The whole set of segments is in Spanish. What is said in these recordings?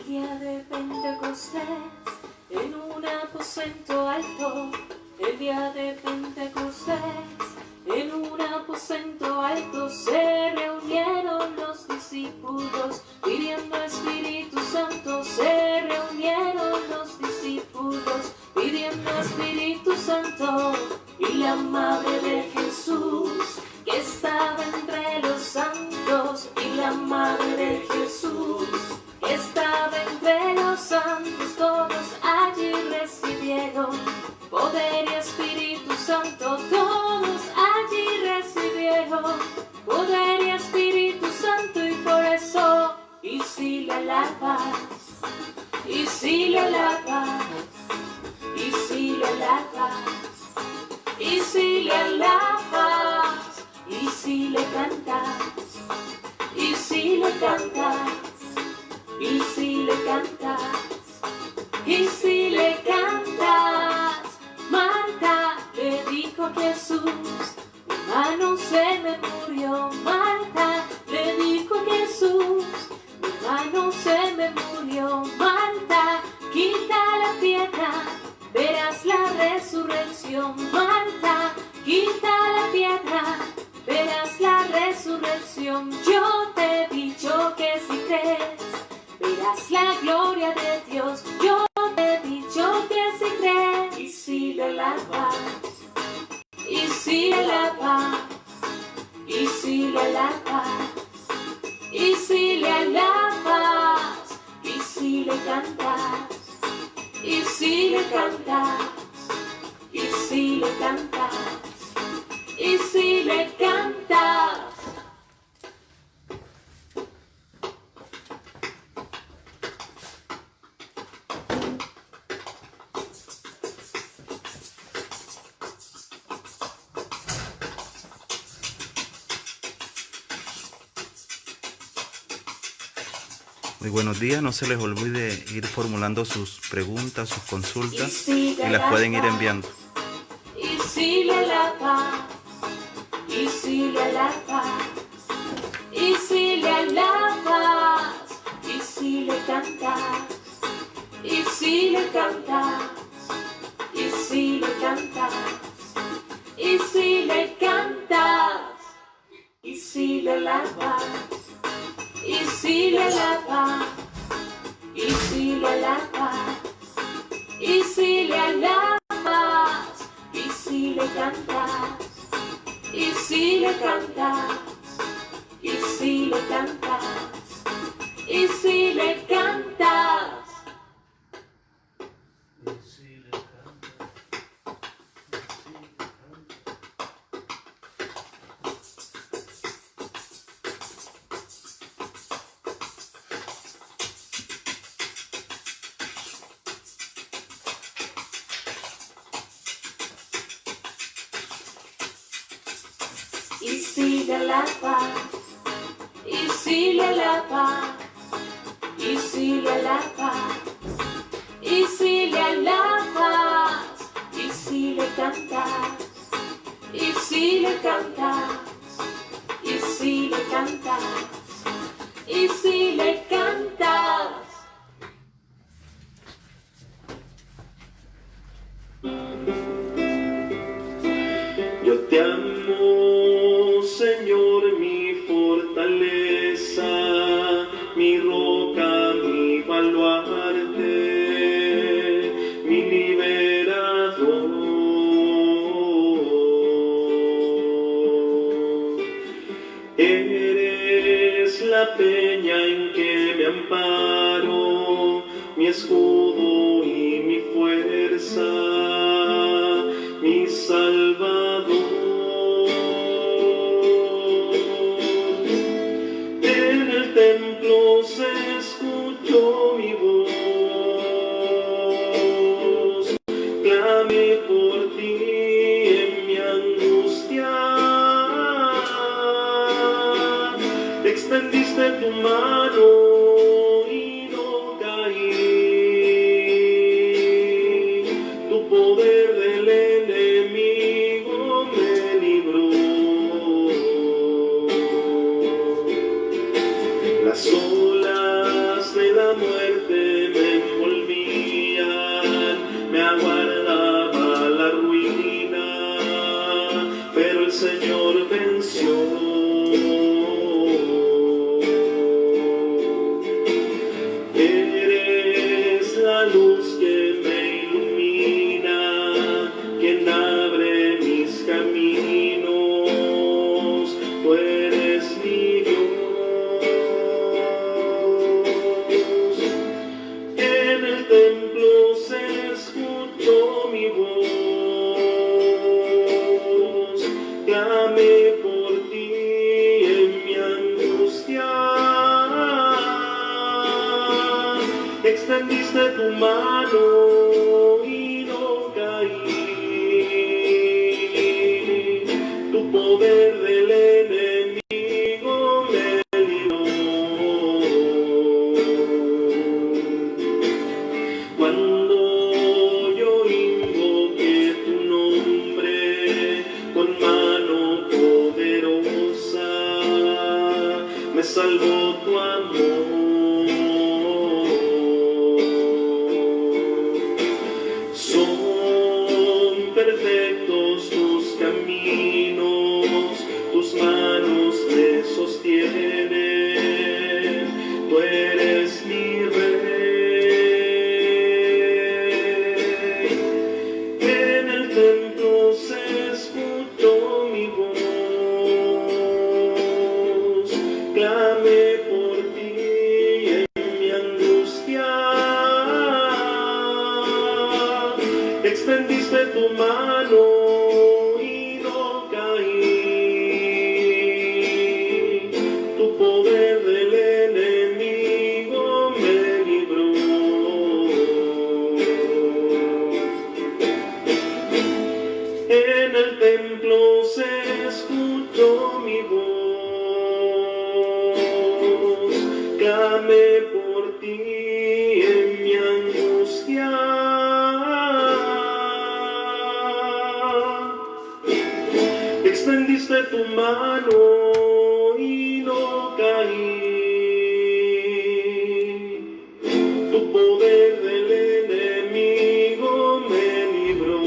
día de Pentecostés, en un aposento alto, el día de Pentecostés, en un aposento alto se reunieron los discípulos, pidiendo Espíritu Santo, se reunieron los discípulos, pidiendo Espíritu Santo, y la madre de Jesús, que estaba entre los santos, y la madre de Jesús, que estaba entre los santos, todos allí recibieron poder y Espíritu Santo, todos allí recibieron poder y Espíritu Santo, y por eso, y si le alabas, y si le alabas, y si le alabas, y si le alabas, y si le cantas, y si le cantas, y si le cantas, y si le cantas. Marta le dijo a Jesús, mi hermano se me murió. Marta le dijo a Jesús, mi hermano se me murió. Marta, quita la piedra, verás la resurrección. Marta, quita la piedra, verás la resurrección. Yo te he dicho que si crees, verás la gloria de Dios. Yo te he dicho que si crees, y si le alabas, y si le alabas, y si le alabas, y si le alabas, y si le cantas, y si le cantas, y si le cantas, y si le cantas. Muy buenos días, no se les olvide ir formulando sus preguntas, sus consultas y las pueden ir enviando. Y si le alabas, y si le alabas, y si le alabas, y si le cantas, y si le cantas, y si le cantas, y si le cantas, y si le alabas, y si le alabas, y si le alabas, y si le alabas, y si le cantas, y si le cantas, y si le cantas, y si le cantas. Y si le alabas, y si le alabas, y si le alabas, y si le alabas, y si le cantas, y si le cantas, y si le cantas, y si le cantas. Yo te amo, Señor, mi fortaleza, mi roca, mi baluarte, mi liberador. Eres la peña en que me amparo, mi escudo y mi fuerza, mi Salvador. En el templo se escuchó mi voz, clamé por ti en mi angustia, extendiste tu mano y no caí, tu poder del enemigo Señor venció. Eres la luz que me ilumina, quien abre mis caminos. Tú eres mi Dios. En el templo se escuchó mi voz, clamé por ti en mi angustia. Extendiste tu mano y no caí. Tu poder del enemigo me libró. Cuando yo invoqué tu nombre con mano poderosa, me salvó tu amor. Son perfectos tus caminos, tus manos me sostienen, tú eres mi rey. En el templo se escuchó mi voz, clamé por ti en mi angustia. Extendiste tu mano y no caí. Tu poder del enemigo me libró. En el templo se escuchó mi voz, clamé por ti en mi angustia. Extendiste tu mano y no caí. Tu poder del enemigo me libró.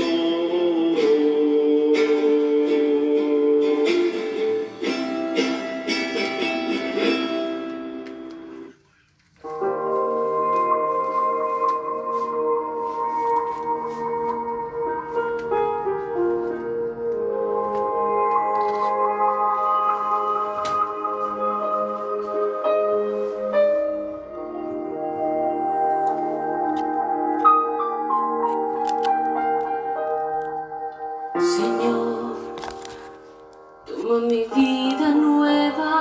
Señor, toma mi vida nueva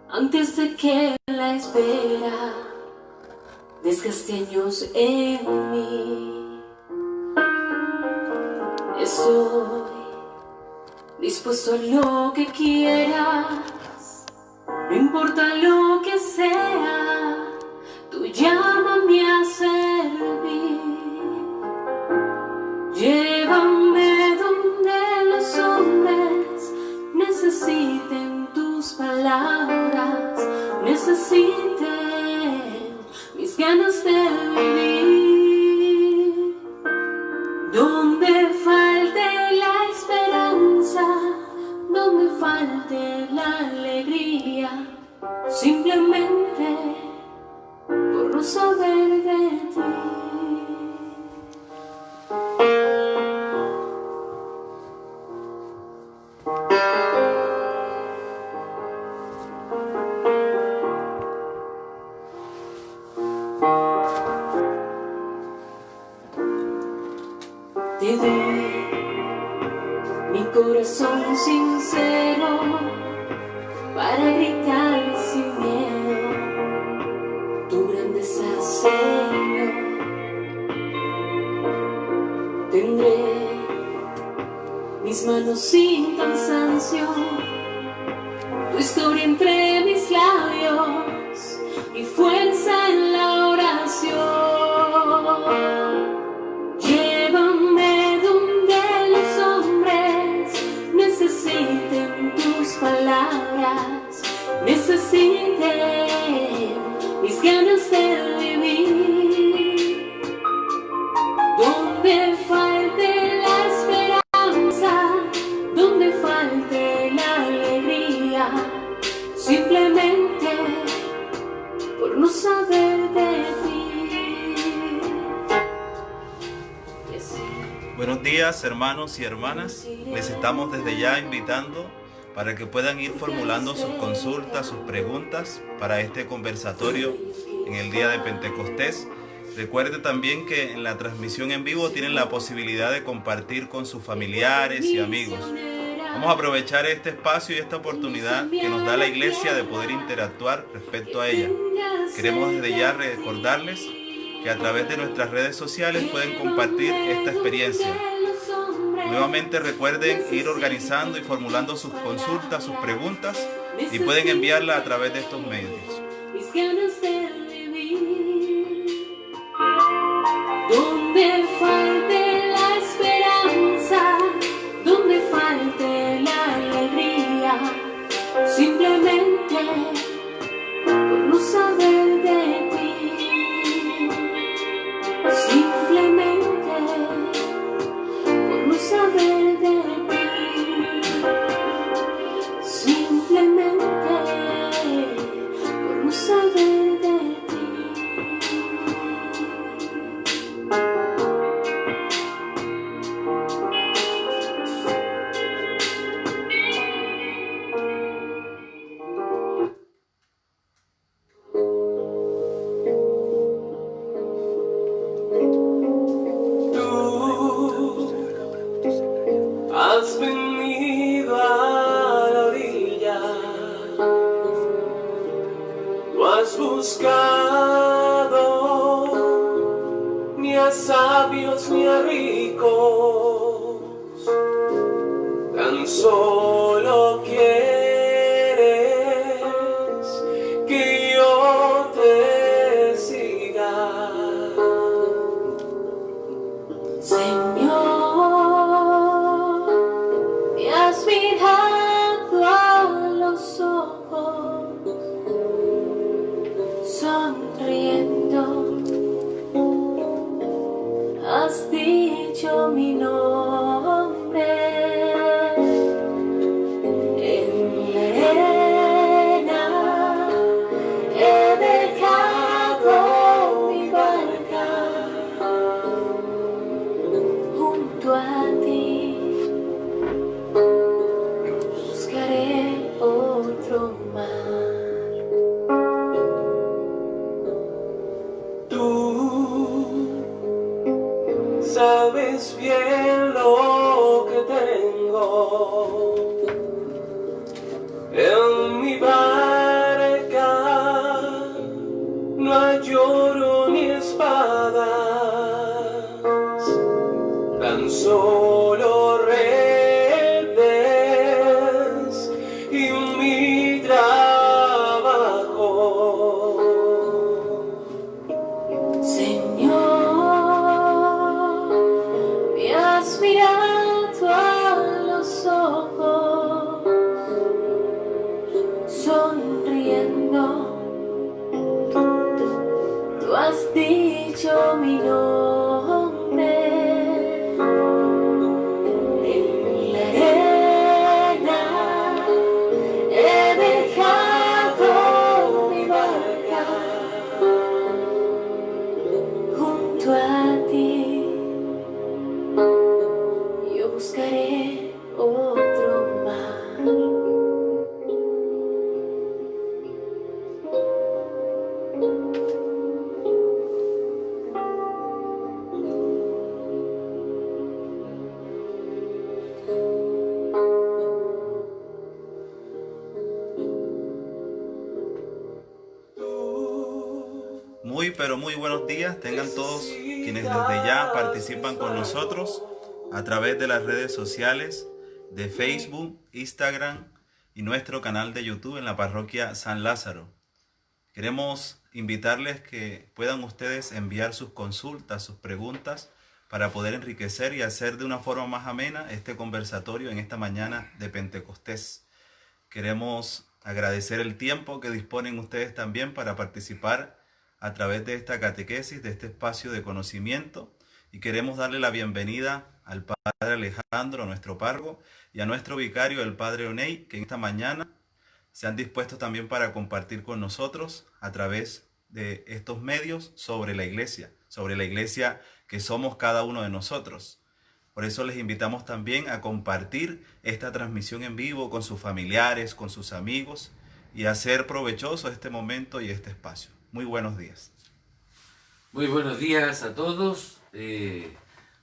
antes de que la espera desgaste años en mí. Estoy dispuesto a lo que quieras, no importa lo que sea, tú llámame a servir. Llévame donde los hombres necesiten tus palabras, necesiten mis ganas de vivir. Donde falte la esperanza, donde falte la alegría, simplemente por no saber de ti. Te doy mi corazón sincero para gritar sin miedo tu grandeza, Señor. Tendré mis manos sin cansancio, tu historia entre mis labios y fuerza en la oración. Palabras necesiten mis ganas de vivir. Donde falte la esperanza, donde simplemente por no saber de ti. Buenos días, hermanos y hermanas. Les estamos desde ya invitando para que puedan ir formulando sus consultas, sus preguntas para este conversatorio en el día de Pentecostés. Recuerde también que en la transmisión en vivo tienen la posibilidad de compartir con sus familiares y amigos. Vamos a aprovechar este espacio y esta oportunidad que nos da la iglesia de poder interactuar respecto a ella. Queremos desde ya recordarles que a través de nuestras redes sociales pueden compartir esta experiencia. Nuevamente recuerden ir organizando y formulando sus consultas, sus preguntas, y pueden enviarla a través de estos medios. Donde falte la esperanza, donde falte la alegría, simplemente por no saber de ti, simplemente por no saber de ti, simplemente por no saber de ti. Has venido a la orilla, no has buscado ni a sabios ni a ricos, tan solo quieres que yo te siga. Señor, me has mirado a los ojos, sonriendo, has dicho mi nombre. En la arena he dejado mi barca junto a ti, buscaré otro mar. Tú sabes bien lo que tengo en mi barca, no hay lloro ni espadas, tan solo redes y mi trabajo. Señor, me has mirado a los ojos, sonriendo, tú has dicho mi nombre. En la arena he dejado mi barca junto a ti, yo buscaré otro mar. Muy pero muy buenos días tengan todos quienes desde ya participan con nosotros a través de las redes sociales de Facebook, Instagram y nuestro canal de YouTube en la parroquia San Lázaro. Queremos invitarles que puedan ustedes enviar sus consultas, sus preguntas para poder enriquecer y hacer de una forma más amena este conversatorio en esta mañana de Pentecostés. Queremos agradecer el tiempo que disponen ustedes también para participar a través de esta catequesis, de este espacio de conocimiento, y queremos darle la bienvenida al Padre Alejandro, nuestro párroco, y a nuestro vicario, el Padre Oney, que en esta mañana se han dispuesto también para compartir con nosotros a través de estos medios sobre la iglesia que somos cada uno de nosotros. Por eso les invitamos también a compartir esta transmisión en vivo con sus familiares, con sus amigos y hacer provechoso este momento y este espacio. Muy buenos días. Muy buenos días a todos.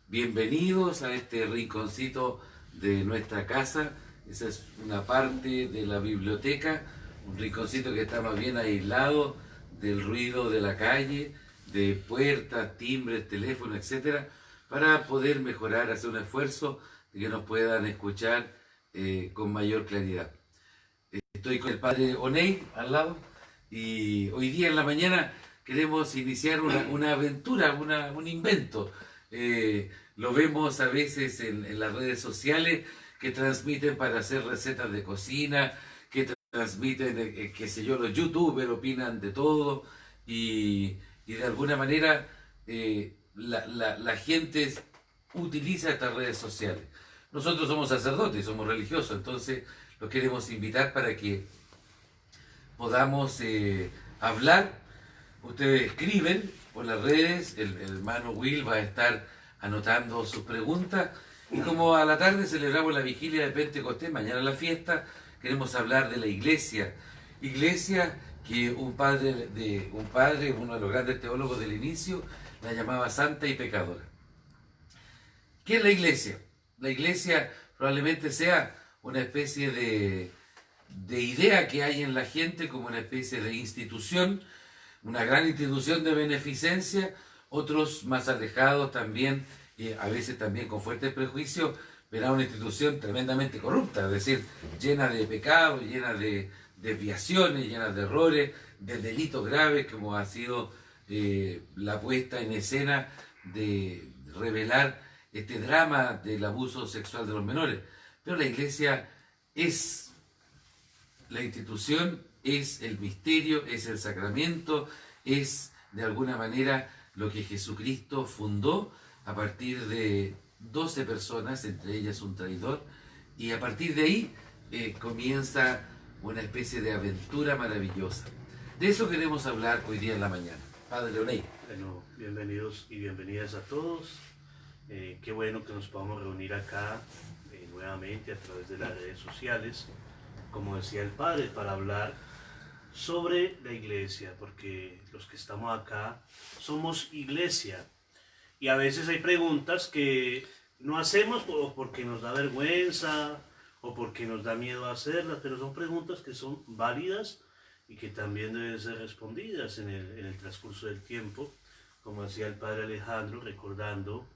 Bienvenidos a este rinconcito de nuestra casa. Esa es una parte de la biblioteca, un rinconcito que está más bien aislado del ruido de la calle, de puertas, timbres, teléfonos, etcétera, para poder mejorar, hacer un esfuerzo de que nos puedan escuchar con mayor claridad. Estoy con el padre Oney al lado y hoy día en la mañana queremos iniciar una aventura, un invento. Lo vemos a veces en las redes sociales que transmiten para hacer recetas de cocina, que transmiten, qué sé yo, los youtubers opinan de todo y de alguna manera la gente utiliza estas redes sociales. Nosotros somos sacerdotes, somos religiosos, entonces los queremos invitar para que podamos hablar. Ustedes escriben por las redes, el hermano Will va a estar anotando sus preguntas y como a la tarde celebramos la vigilia de Pentecostés, mañana la fiesta, queremos hablar de la iglesia que un padre, uno de los grandes teólogos del inicio, la llamaba santa y pecadora. ¿Qué es la iglesia? La iglesia probablemente sea una especie de idea que hay en la gente como una especie de institución, una gran institución de beneficencia, otros más alejados también, y a veces también con fuertes prejuicios, verá una institución tremendamente corrupta, es decir, llena de pecados, llena de desviaciones, llena de errores, de delitos graves, como ha sido la puesta en escena de revelar este drama del abuso sexual de los menores. Pero la iglesia es la institución, es el misterio, es el sacramento, es de alguna manera lo que Jesucristo fundó a partir de 12 personas, entre ellas un traidor, y a partir de ahí comienza una especie de aventura maravillosa. De eso queremos hablar hoy día en la mañana. Padre Oney. Bueno, bienvenidos y bienvenidas a todos. Qué bueno que nos podamos reunir acá nuevamente a través de las redes sociales, como decía el Padre, para hablar sobre la iglesia, porque los que estamos acá somos iglesia. Y a veces hay preguntas que no hacemos porque nos da vergüenza o porque nos da miedo hacerlas, pero son preguntas que son válidas y que también deben ser respondidas en el transcurso del tiempo. Como decía el Padre Alejandro, recordando,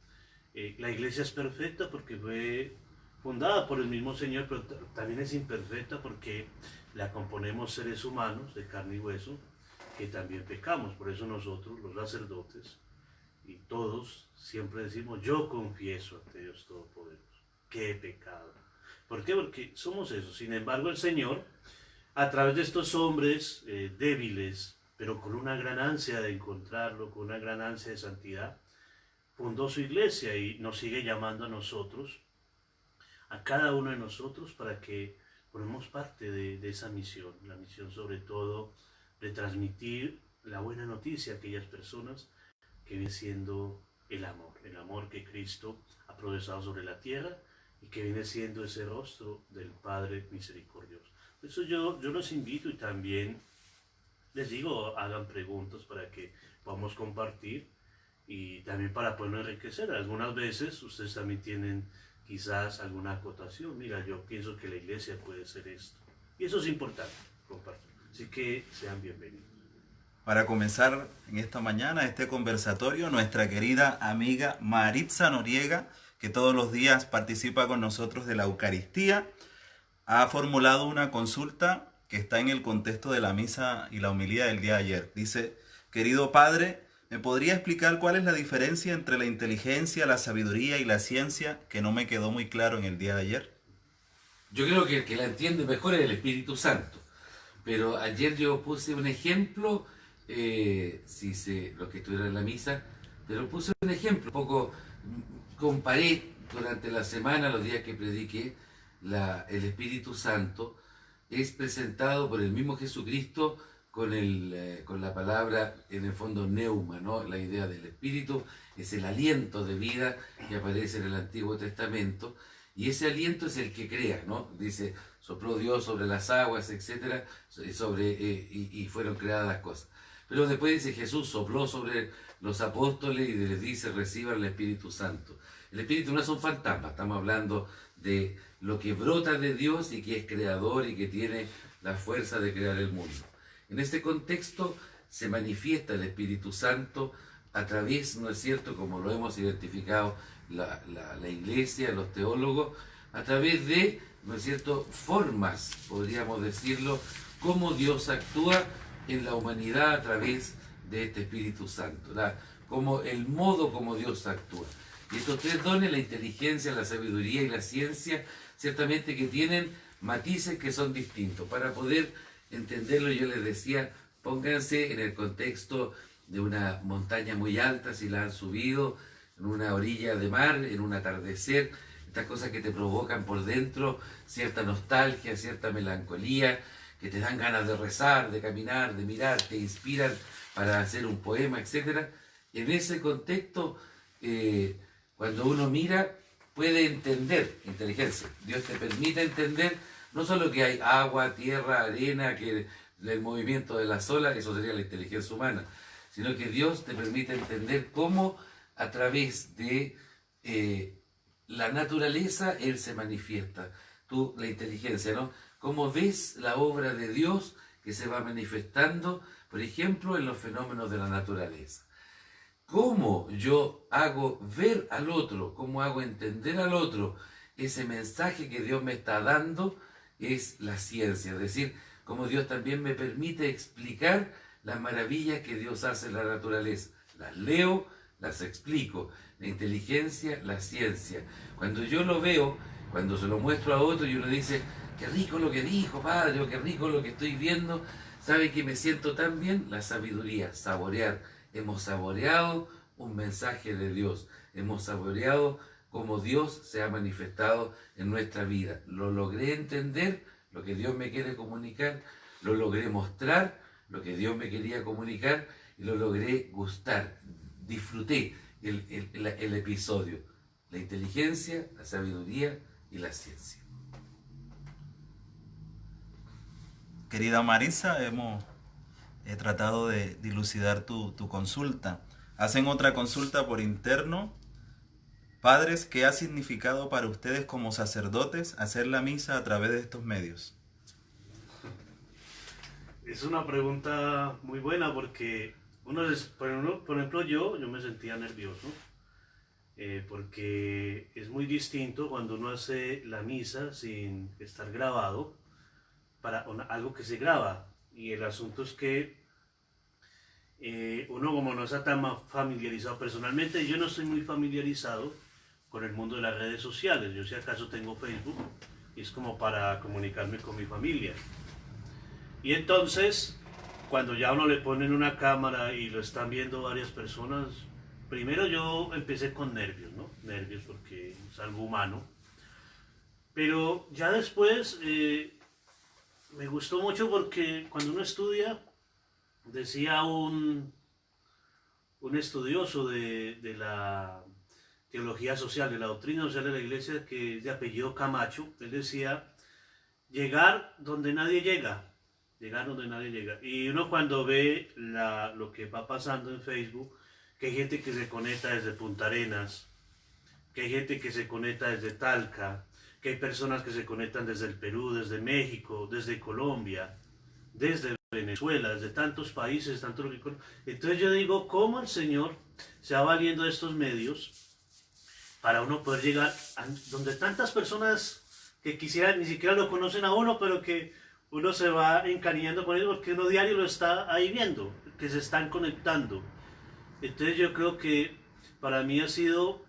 la iglesia es perfecta porque fue fundada por el mismo Señor, pero también es imperfecta porque la componemos seres humanos de carne y hueso que también pecamos. Por eso nosotros, los sacerdotes, y todos siempre decimos: yo confieso ante Dios Todopoderoso que he pecado. ¿Por qué? Porque somos eso. Sin embargo, el Señor, a través de estos hombres débiles, pero con una gran ansia de encontrarlo, con una gran ansia de santidad, fundó su iglesia y nos sigue llamando a nosotros, a cada uno de nosotros, para que formemos parte de esa misión. La misión sobre todo de transmitir la buena noticia a aquellas personas que viene siendo el amor que Cristo ha progresado sobre la tierra y que viene siendo ese rostro del Padre misericordioso. Por eso yo los invito y también les digo, hagan preguntas para que podamos compartir y también para podernos enriquecer. Algunas veces ustedes también tienen quizás alguna acotación. Mira, yo pienso que la iglesia puede ser esto. Y eso es importante, compartir. Así que sean bienvenidos. Para comenzar en esta mañana este conversatorio, nuestra querida amiga Maritza Noriega, que todos los días participa con nosotros de la Eucaristía, ha formulado una consulta que está en el contexto de la misa y la homilía del día de ayer. Dice: querido padre, ¿me podría explicar cuál es la diferencia entre la inteligencia, la sabiduría y la ciencia, que no me quedó muy claro en el día de ayer? Yo creo que el que la entiende mejor es el Espíritu Santo. Pero ayer yo puse un ejemplo, los que estuvieron en la misa, pero puse un ejemplo, un poco comparé durante la semana, los días que prediqué, el Espíritu Santo es presentado por el mismo Jesucristo con la palabra, en el fondo, neuma, ¿no? La idea del Espíritu es el aliento de vida que aparece en el Antiguo Testamento, y ese aliento es el que crea, ¿no? Dice, sopló Dios sobre las aguas, etcétera, y fueron creadas las cosas. Pero después dice, Jesús sopló sobre los apóstoles y les dice, reciban el Espíritu Santo. El Espíritu no es un fantasma, estamos hablando de lo que brota de Dios y que es creador y que tiene la fuerza de crear el mundo. En este contexto se manifiesta el Espíritu Santo a través, ¿no es cierto?, como lo hemos identificado la Iglesia, los teólogos, a través de, ¿no es cierto?, formas, podríamos decirlo, cómo Dios actúa en la humanidad a través de este Espíritu Santo, como el modo como Dios actúa. Y estos tres dones, la inteligencia, la sabiduría y la ciencia, ciertamente que tienen matices que son distintos. Para poder entenderlo, yo les decía, pónganse en el contexto de una montaña muy alta, si la han subido, en una orilla de mar, en un atardecer, estas cosas que te provocan por dentro cierta nostalgia, cierta melancolía, que te dan ganas de rezar, de caminar, de mirar, te inspiran para hacer un poema, etc. En ese contexto, cuando uno mira, puede entender inteligencia. Dios te permite entender no solo que hay agua, tierra, arena, que el movimiento de las olas, eso sería la inteligencia humana, sino que Dios te permite entender cómo a través de la naturaleza Él se manifiesta. Tú, la inteligencia, ¿no? Cómo ves la obra de Dios que se va manifestando, por ejemplo, en los fenómenos de la naturaleza. Cómo yo hago ver al otro, cómo hago entender al otro ese mensaje que Dios me está dando, es la ciencia. Es decir, cómo Dios también me permite explicar las maravillas que Dios hace en la naturaleza. Las leo, las explico. La inteligencia, la ciencia. Cuando yo lo veo, cuando se lo muestro a otro y uno dice, qué rico lo que dijo, padre, o qué rico lo que estoy viendo, ¿sabe que me siento tan bien? La sabiduría, saborear. Hemos saboreado un mensaje de Dios. Hemos saboreado cómo Dios se ha manifestado en nuestra vida. Lo logré entender, lo que Dios me quiere comunicar, lo logré mostrar, lo que Dios me quería comunicar, y lo logré gustar. Disfruté el episodio. La inteligencia, la sabiduría y la ciencia. Querida Marisa, hemos tratado de dilucidar tu consulta. Hacen otra consulta por interno. Padres, ¿qué ha significado para ustedes como sacerdotes hacer la misa a través de estos medios? Es una pregunta muy buena porque por ejemplo, yo me sentía nervioso porque es muy distinto cuando uno hace la misa sin estar grabado para algo que se graba. Y el asunto es que uno, como no está tan familiarizado personalmente, yo no estoy muy familiarizado con el mundo de las redes sociales. Yo, si acaso, tengo Facebook y es como para comunicarme con mi familia. Y entonces, cuando ya uno le ponen una cámara y lo están viendo varias personas, primero yo empecé con nervios, ¿no? Nervios porque es algo humano. Pero ya después me gustó mucho porque cuando uno estudia, decía un estudioso de la teología social, de la doctrina social de la Iglesia, que es de apellido Camacho, él decía, llegar donde nadie llega. Llegar donde nadie llega. Y uno, cuando ve lo que va pasando en Facebook, que hay gente que se conecta desde Punta Arenas, que hay gente que se conecta desde Talca, que hay personas que se conectan desde el Perú, desde México, desde Colombia, desde Venezuela, desde tantos países, entonces yo digo, ¿cómo el Señor se va valiendo de estos medios para uno poder llegar a donde tantas personas que quisieran, ni siquiera lo conocen a uno, pero que uno se va encariñando con ellos porque uno diario lo está ahí viendo, que se están conectando? Entonces yo creo que para mí ha sido,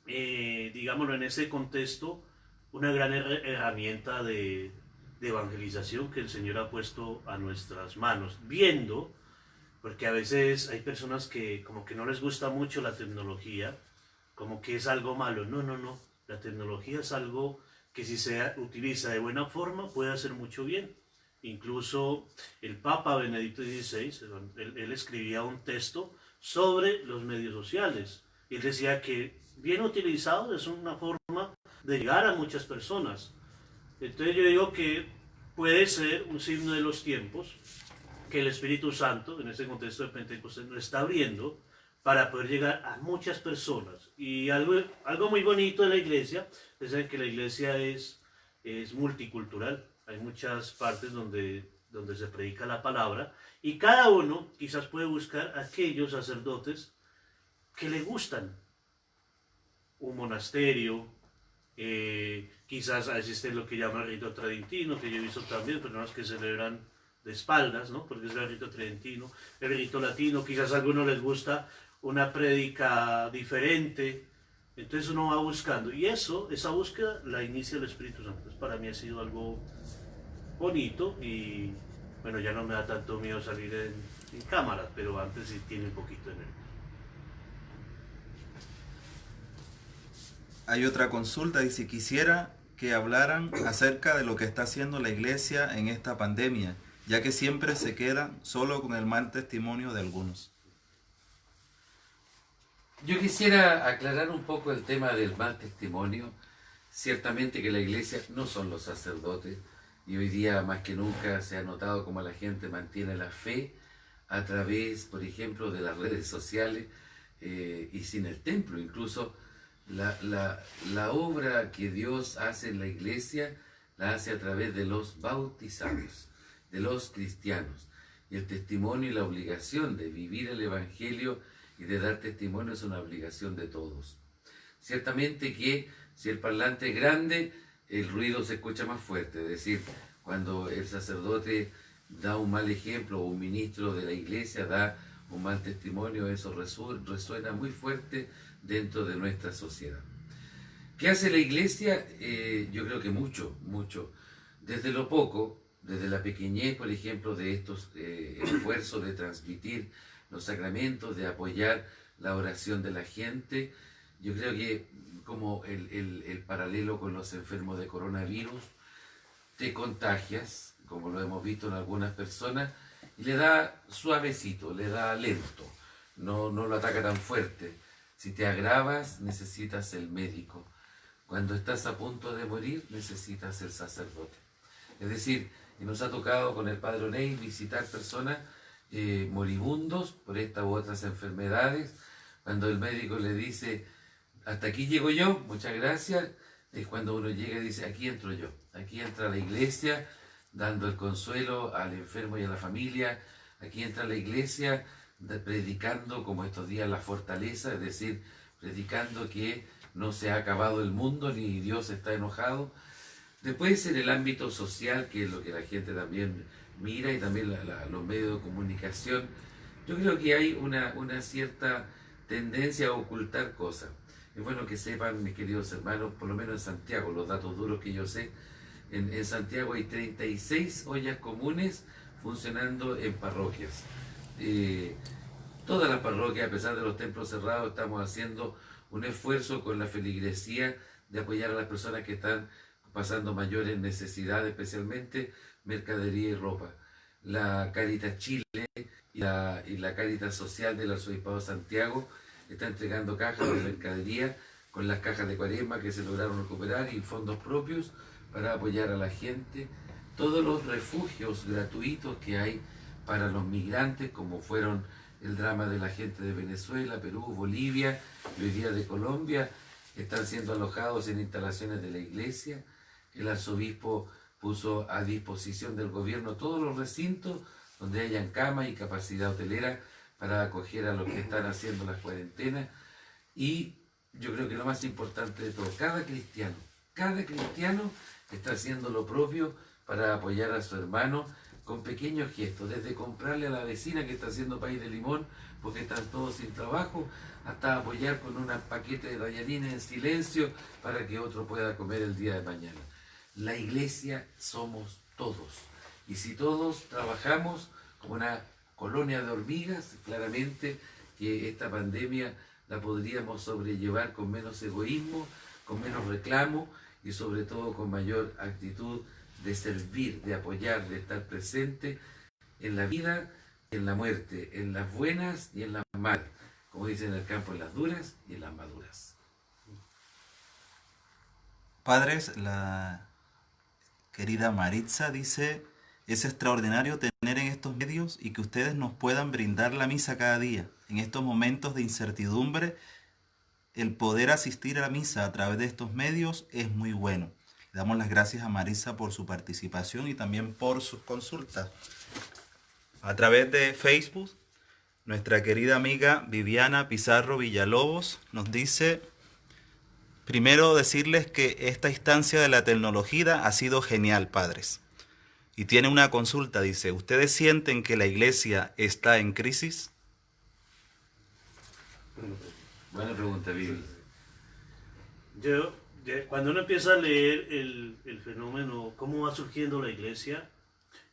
digámoslo en ese contexto, una gran herramienta de evangelización que el Señor ha puesto a nuestras manos, viendo, porque a veces hay personas que como que no les gusta mucho la tecnología, como que es algo malo. No, la tecnología es algo que si se utiliza de buena forma puede hacer mucho bien. Incluso el Papa Benedicto XVI, él escribía un texto sobre los medios sociales. Él decía que bien utilizado es una forma de llegar a muchas personas. Entonces yo digo que puede ser un signo de los tiempos que el Espíritu Santo, en este contexto de Pentecostés, nos está abriendo para poder llegar a muchas personas. Y algo muy bonito de la iglesia es que la iglesia es multicultural. Hay muchas partes donde se predica la palabra y cada uno quizás puede buscar aquellos sacerdotes que le gustan. Un monasterio, quizás existe lo que llama el rito tridentino, que yo he visto también, personas que celebran de espaldas, ¿no? Porque es el rito tridentino, el rito latino, quizás a algunos les gusta una prédica diferente, entonces uno va buscando, y esa búsqueda la inicia el Espíritu Santo. Entonces para mí ha sido algo bonito y bueno, ya no me da tanto miedo salir en cámara, pero antes sí tiene un poquito de nervio. Hay otra consulta, dice, quisiera que hablaran acerca de lo que está haciendo la iglesia en esta pandemia, ya que siempre se quedan solo con el mal testimonio de algunos. Yo quisiera aclarar un poco el tema del mal testimonio. Ciertamente que la iglesia no son los sacerdotes, y hoy día más que nunca se ha notado cómo la gente mantiene la fe a través, por ejemplo, de las redes sociales y sin el templo. Incluso la obra que Dios hace en la iglesia la hace a través de los bautizados, de los cristianos. Y el testimonio y la obligación de vivir el Evangelio y de dar testimonio es una obligación de todos. Ciertamente que si el parlante es grande, el ruido se escucha más fuerte. Es decir, cuando el sacerdote da un mal ejemplo o un ministro de la iglesia da un mal testimonio, eso resuena muy fuerte dentro de nuestra sociedad. ¿Qué hace la iglesia? Yo creo que mucho. Desde lo poco, desde la pequeñez, por ejemplo, de estos esfuerzos de transmitir los sacramentos, de apoyar la oración de la gente. Yo creo que como el paralelo con los enfermos de coronavirus, te contagias, como lo hemos visto en algunas personas, y le da suavecito, le da lento, no lo ataca tan fuerte. Si te agravas, necesitas el médico. Cuando estás a punto de morir, necesitas el sacerdote. Es decir, y nos ha tocado con el Padre Oney visitar personas moribundos por estas u otras enfermedades. Cuando el médico le dice, hasta aquí llego yo, muchas gracias, es cuando uno llega y dice, aquí entro yo. Aquí entra la iglesia dando el consuelo al enfermo y a la familia. Aquí entra la iglesia predicando, como estos días, la fortaleza, es decir, predicando que no se ha acabado el mundo ni Dios está enojado. Después en el ámbito social, que es lo que la gente también mira, y también los medios de comunicación, yo creo que hay una cierta tendencia a ocultar cosas. Es bueno que sepan, mis queridos hermanos, por lo menos en Santiago, los datos duros que yo sé, en Santiago hay 36 ollas comunes funcionando en parroquias. Todas las parroquias, a pesar de los templos cerrados, estamos haciendo un esfuerzo con la feligresía de apoyar a las personas que están pasando mayores necesidades, especialmente mercadería y ropa. La Caritas Chile y la Caritas Social del Arzobispado de Santiago está entregando cajas de mercadería con las cajas de Cuaresma que se lograron recuperar y fondos propios para apoyar a la gente. Todos los refugios gratuitos que hay para los migrantes, como fueron el drama de la gente de Venezuela, Perú, Bolivia y hoy día de Colombia, están siendo alojados en instalaciones de la iglesia. El arzobispo puso a disposición del gobierno todos los recintos donde hayan camas y capacidad hotelera para acoger a los que están haciendo las cuarentenas. Y yo creo que lo más importante de todo, cada cristiano está haciendo lo propio para apoyar a su hermano con pequeños gestos, desde comprarle a la vecina que está haciendo pay de limón porque están todos sin trabajo, hasta apoyar con un paquete de tallarines en silencio para que otro pueda comer el día de mañana. La iglesia somos todos, y si todos trabajamos como una colonia de hormigas, claramente que esta pandemia la podríamos sobrellevar con menos egoísmo, con menos reclamo y sobre todo con mayor actitud de servir, de apoyar, de estar presente en la vida y en la muerte, en las buenas y en las malas, como dicen en el campo, en las duras y en las maduras. Padres, la querida Maritza dice: es extraordinario tener en estos medios y que ustedes nos puedan brindar la misa cada día. En estos momentos de incertidumbre, el poder asistir a la misa a través de estos medios es muy bueno. Le damos las gracias a Maritza por su participación y también por sus consultas. A través de Facebook, nuestra querida amiga Viviana Pizarro Villalobos nos dice: primero decirles que esta instancia de la tecnología ha sido genial, padres. Y tiene una consulta, dice: ¿ustedes sienten que la iglesia está en crisis? Buena pregunta, Vivi. Cuando uno empieza a leer el fenómeno, cómo va surgiendo la iglesia,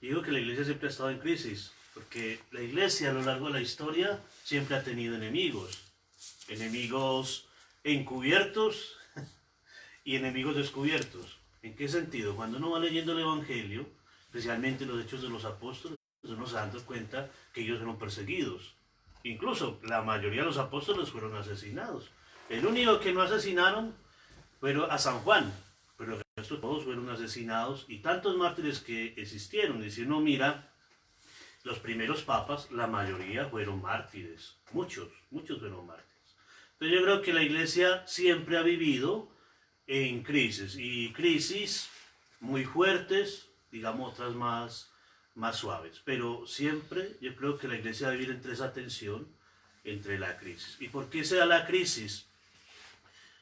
digo que la iglesia siempre ha estado en crisis, porque la iglesia a lo largo de la historia siempre ha tenido enemigos encubiertos y enemigos descubiertos. ¿En qué sentido? Cuando uno va leyendo el Evangelio, especialmente los Hechos de los Apóstoles, uno se da cuenta que ellos fueron perseguidos. Incluso la mayoría de los apóstoles fueron asesinados. El único que no asesinaron fue a San Juan, pero el resto todos fueron asesinados, y tantos mártires que existieron. Y si uno mira, los primeros papas, la mayoría fueron mártires, muchos fueron mártires. Entonces yo creo que la iglesia siempre ha vivido en crisis, y crisis muy fuertes, digamos otras más suaves, pero siempre yo creo que la iglesia va a vivir entre esa tensión, entre la crisis. ¿Y por qué se da la crisis?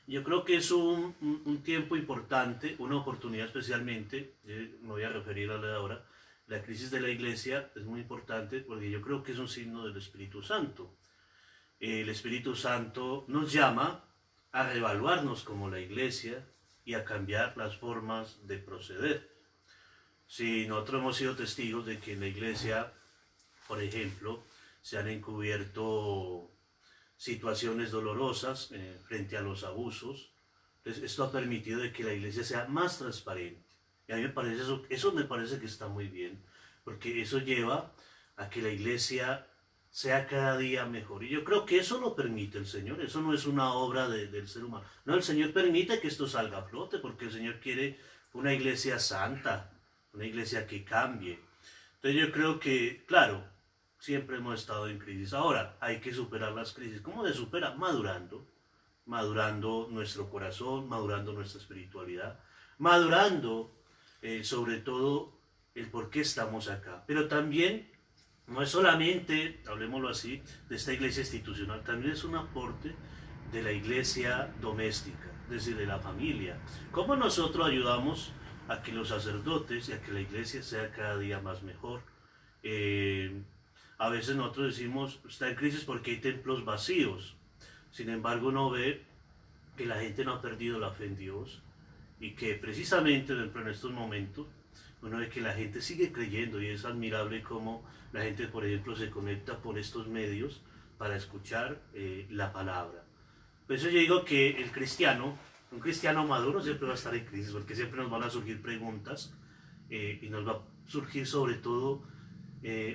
Yo creo que es un tiempo importante, una oportunidad especialmente, me voy a referir a la de ahora. La crisis de la iglesia es muy importante porque yo creo que es un signo del Espíritu Santo. El Espíritu Santo nos llama a reevaluarnos como la iglesia y a cambiar las formas de proceder. Si nosotros hemos sido testigos de que en la iglesia, por ejemplo, se han encubierto situaciones dolorosas frente a los abusos, entonces esto ha permitido de que la iglesia sea más transparente. Y a mí me parece eso me parece que está muy bien, porque eso lleva a que la iglesia sea cada día mejor. Y yo creo que eso lo permite el Señor, eso no es una obra del ser humano. No, el Señor permite que esto salga a flote, porque el Señor quiere una iglesia santa, una iglesia que cambie. Entonces yo creo que, claro, siempre hemos estado en crisis. Ahora, hay que superar las crisis. ¿Cómo se supera? Madurando nuestro corazón, madurando nuestra espiritualidad, madurando sobre todo el por qué estamos acá. Pero también no es solamente, hablemoslo así, de esta iglesia institucional, también es un aporte de la iglesia doméstica, es decir, de la familia. ¿Cómo nosotros ayudamos a que los sacerdotes y a que la iglesia sea cada día más mejor? A veces nosotros decimos, está en crisis porque hay templos vacíos. Sin embargo, uno ve que la gente no ha perdido la fe en Dios, y que precisamente dentro de estos momentos uno ve que la gente sigue creyendo, y es admirable cómo la gente, por ejemplo, se conecta por estos medios para escuchar la palabra. Por eso yo digo que un cristiano maduro siempre va a estar en crisis, porque siempre nos van a surgir preguntas, y nos va a surgir sobre todo,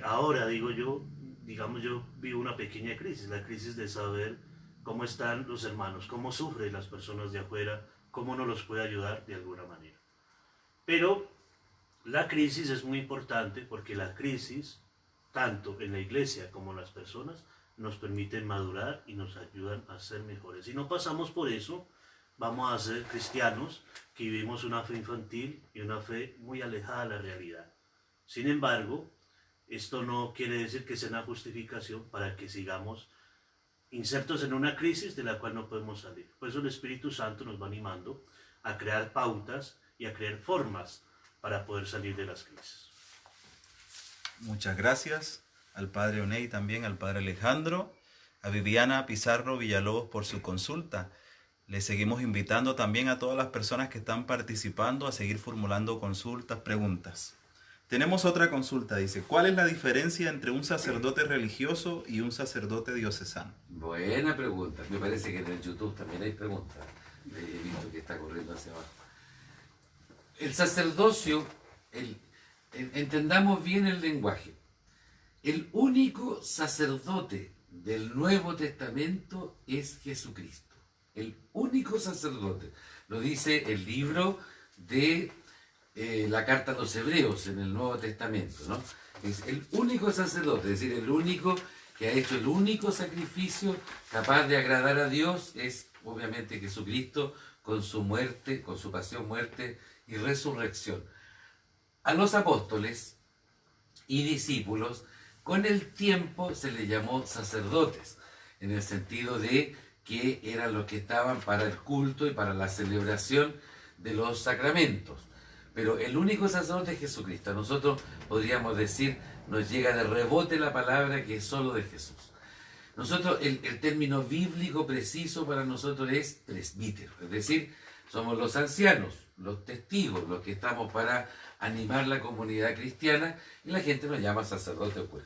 ahora digo yo, digamos, yo vivo una pequeña crisis, la crisis de saber cómo están los hermanos, cómo sufren las personas de afuera, cómo nos los puede ayudar de alguna manera. Pero la crisis es muy importante, porque la crisis, tanto en la iglesia como en las personas, nos permiten madurar y nos ayudan a ser mejores. Si no pasamos por eso, vamos a ser cristianos que vivimos una fe infantil y una fe muy alejada de la realidad. Sin embargo, esto no quiere decir que sea una justificación para que sigamos insertos en una crisis de la cual no podemos salir. Por eso el Espíritu Santo nos va animando a crear pautas y a crear formas para poder salir de las crisis. Muchas gracias al Padre Oney, también al Padre Alejandro, a Viviana Pizarro Villalobos por su consulta. Les seguimos invitando también a todas las personas que están participando a seguir formulando consultas, preguntas. Tenemos otra consulta, dice: ¿cuál es la diferencia entre un sacerdote religioso y un sacerdote diocesano? Buena pregunta. Me parece que en el YouTube también hay preguntas. He visto que está corriendo hacia abajo. El sacerdocio, entendamos bien el lenguaje. El único sacerdote del Nuevo Testamento es Jesucristo. El único sacerdote. Lo dice el libro de la carta a los Hebreos en el Nuevo Testamento, ¿no? Es el único sacerdote, es decir, el único que ha hecho el único sacrificio capaz de agradar a Dios es obviamente Jesucristo con su muerte, con su pasión, muerte y resurrección. A los apóstoles y discípulos, con el tiempo se les llamó sacerdotes, en el sentido de que eran los que estaban para el culto y para la celebración de los sacramentos. Pero el único sacerdote es Jesucristo. A nosotros podríamos decir, nos llega de rebote la palabra que es solo de Jesús. Nosotros, el término bíblico preciso para nosotros es presbítero, es decir, somos los ancianos, los testigos, los que estamos para animar la comunidad cristiana, y la gente nos llama sacerdote o cura.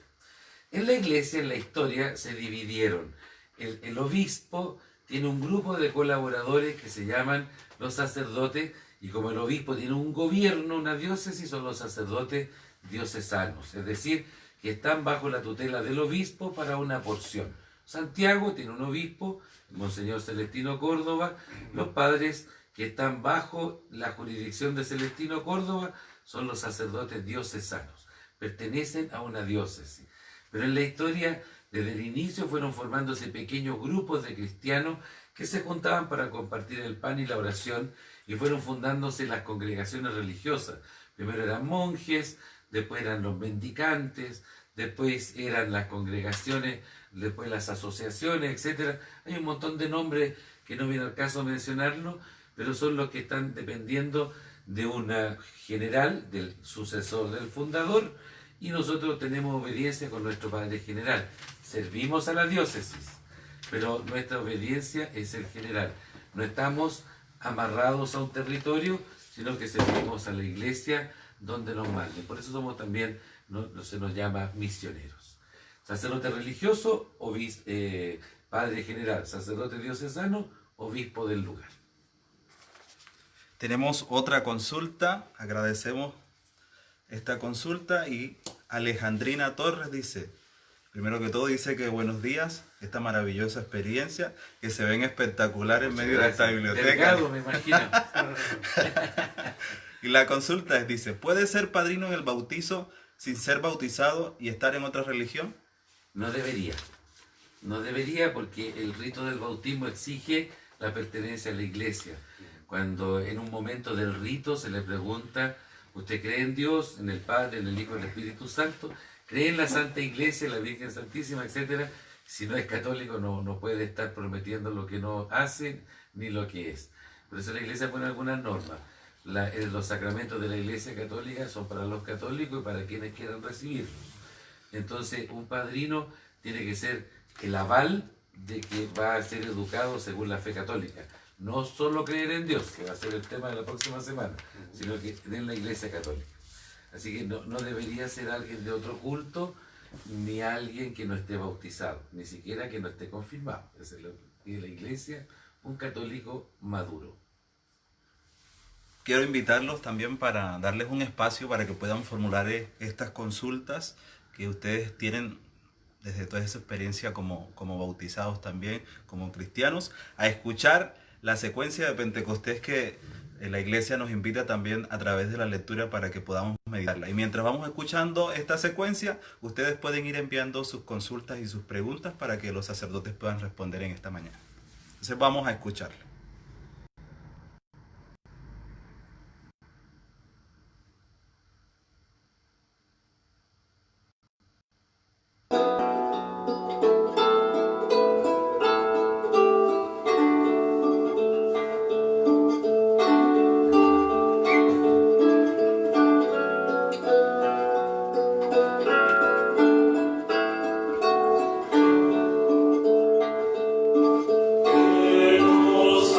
En la iglesia, en la historia, se dividieron. El obispo tiene un grupo de colaboradores que se llaman los sacerdotes, y como el obispo tiene un gobierno, una diócesis, son los sacerdotes diocesanos, es decir, que están bajo la tutela del obispo para una porción. Santiago tiene un obispo, Monseñor Celestino Córdoba. Los padres que están bajo la jurisdicción de Celestino Córdoba son los sacerdotes diocesanos, pertenecen a una diócesis. Pero en la historia, desde el inicio, fueron formándose pequeños grupos de cristianos que se juntaban para compartir el pan y la oración, y fueron fundándose las congregaciones religiosas. Primero eran monjes, después eran los mendicantes, después eran las congregaciones, después las asociaciones, etc. Hay un montón de nombres que no viene al caso mencionarlo, pero son los que están dependiendo de una general, del sucesor del fundador, y nosotros tenemos obediencia con nuestro padre general. Servimos a la diócesis, pero nuestra obediencia es el general. No estamos amarrados a un territorio, sino que servimos a la iglesia donde nos manden. Por eso somos también, se nos llama misioneros. Sacerdote religioso, padre general. Sacerdote diocesano, obispo del lugar. Tenemos otra consulta, agradecemos esta consulta, y Alejandrina Torres dice, primero que todo dice que buenos días, esta maravillosa experiencia, que se ven espectacular en medio de esta biblioteca. Delgado, me imagino. Y la consulta es, dice, ¿puede ser padrino en el bautizo sin ser bautizado y estar en otra religión? No debería. No debería, porque el rito del bautismo exige la pertenencia a la iglesia. Cuando en un momento del rito se le pregunta, ¿usted cree en Dios, en el Padre, en el Hijo y en el Espíritu Santo? ¿Cree en la Santa Iglesia, la Virgen Santísima, etcétera? Si no es católico, no puede estar prometiendo lo que no hace ni lo que es. Por eso la iglesia pone algunas normas. Los sacramentos de la iglesia católica son para los católicos y para quienes quieran recibirlos. Entonces, un padrino tiene que ser el aval de que va a ser educado según la fe católica. No solo creer en Dios, que va a ser el tema de la próxima semana, sino que en la iglesia católica. Así que no debería ser alguien de otro culto, ni alguien que no esté bautizado, ni siquiera que no esté confirmado. Es lo que pide la iglesia, un católico maduro. Quiero invitarlos también para darles un espacio para que puedan formular estas consultas que ustedes tienen desde toda esa experiencia como bautizados también, como cristianos, a escuchar la secuencia de Pentecostés que la iglesia nos invita también a través de la lectura para que podamos meditarla. Y mientras vamos escuchando esta secuencia, ustedes pueden ir enviando sus consultas y sus preguntas para que los sacerdotes puedan responder en esta mañana. Entonces vamos a escucharla. Nos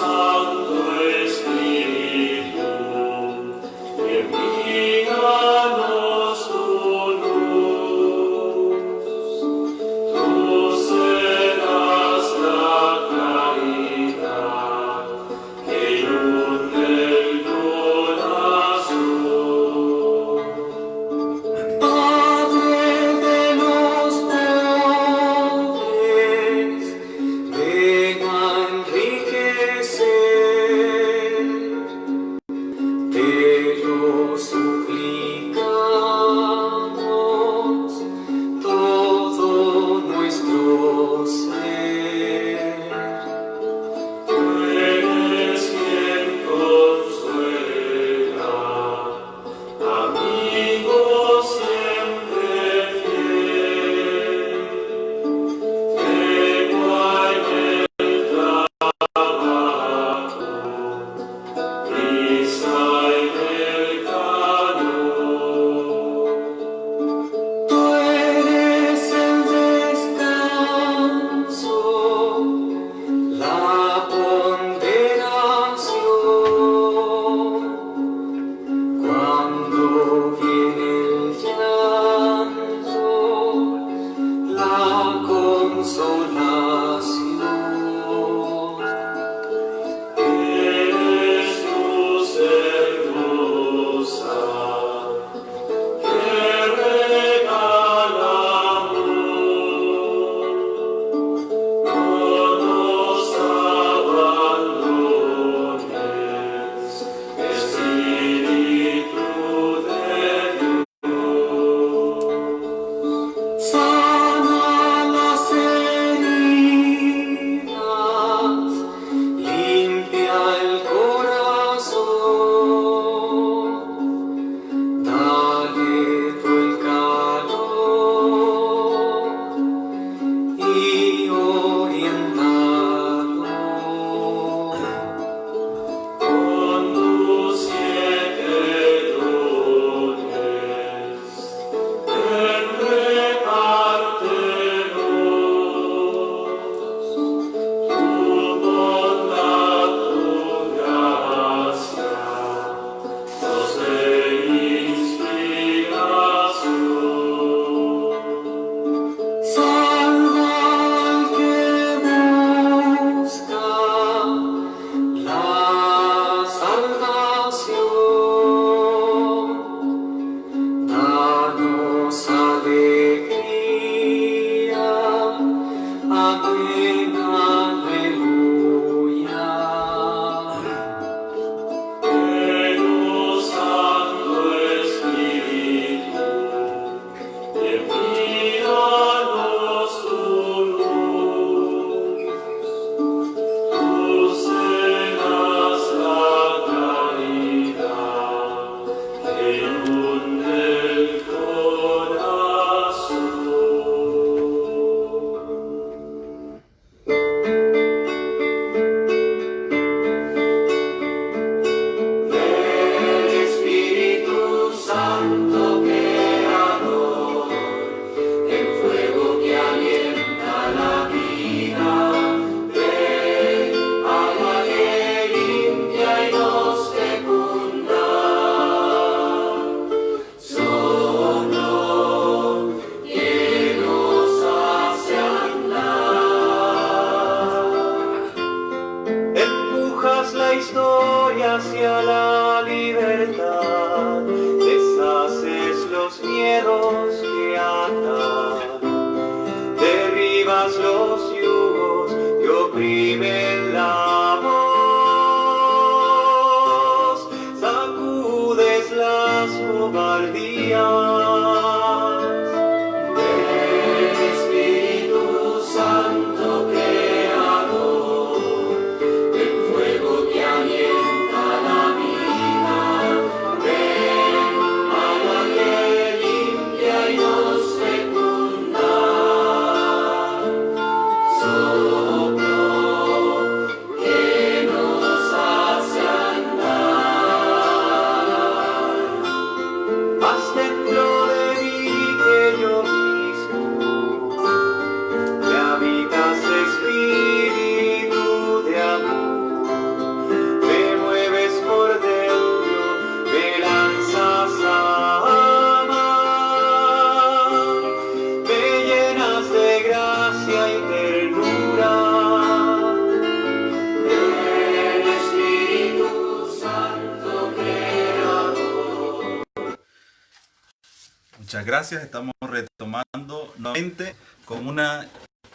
Muchas gracias. Estamos retomando nuevamente con una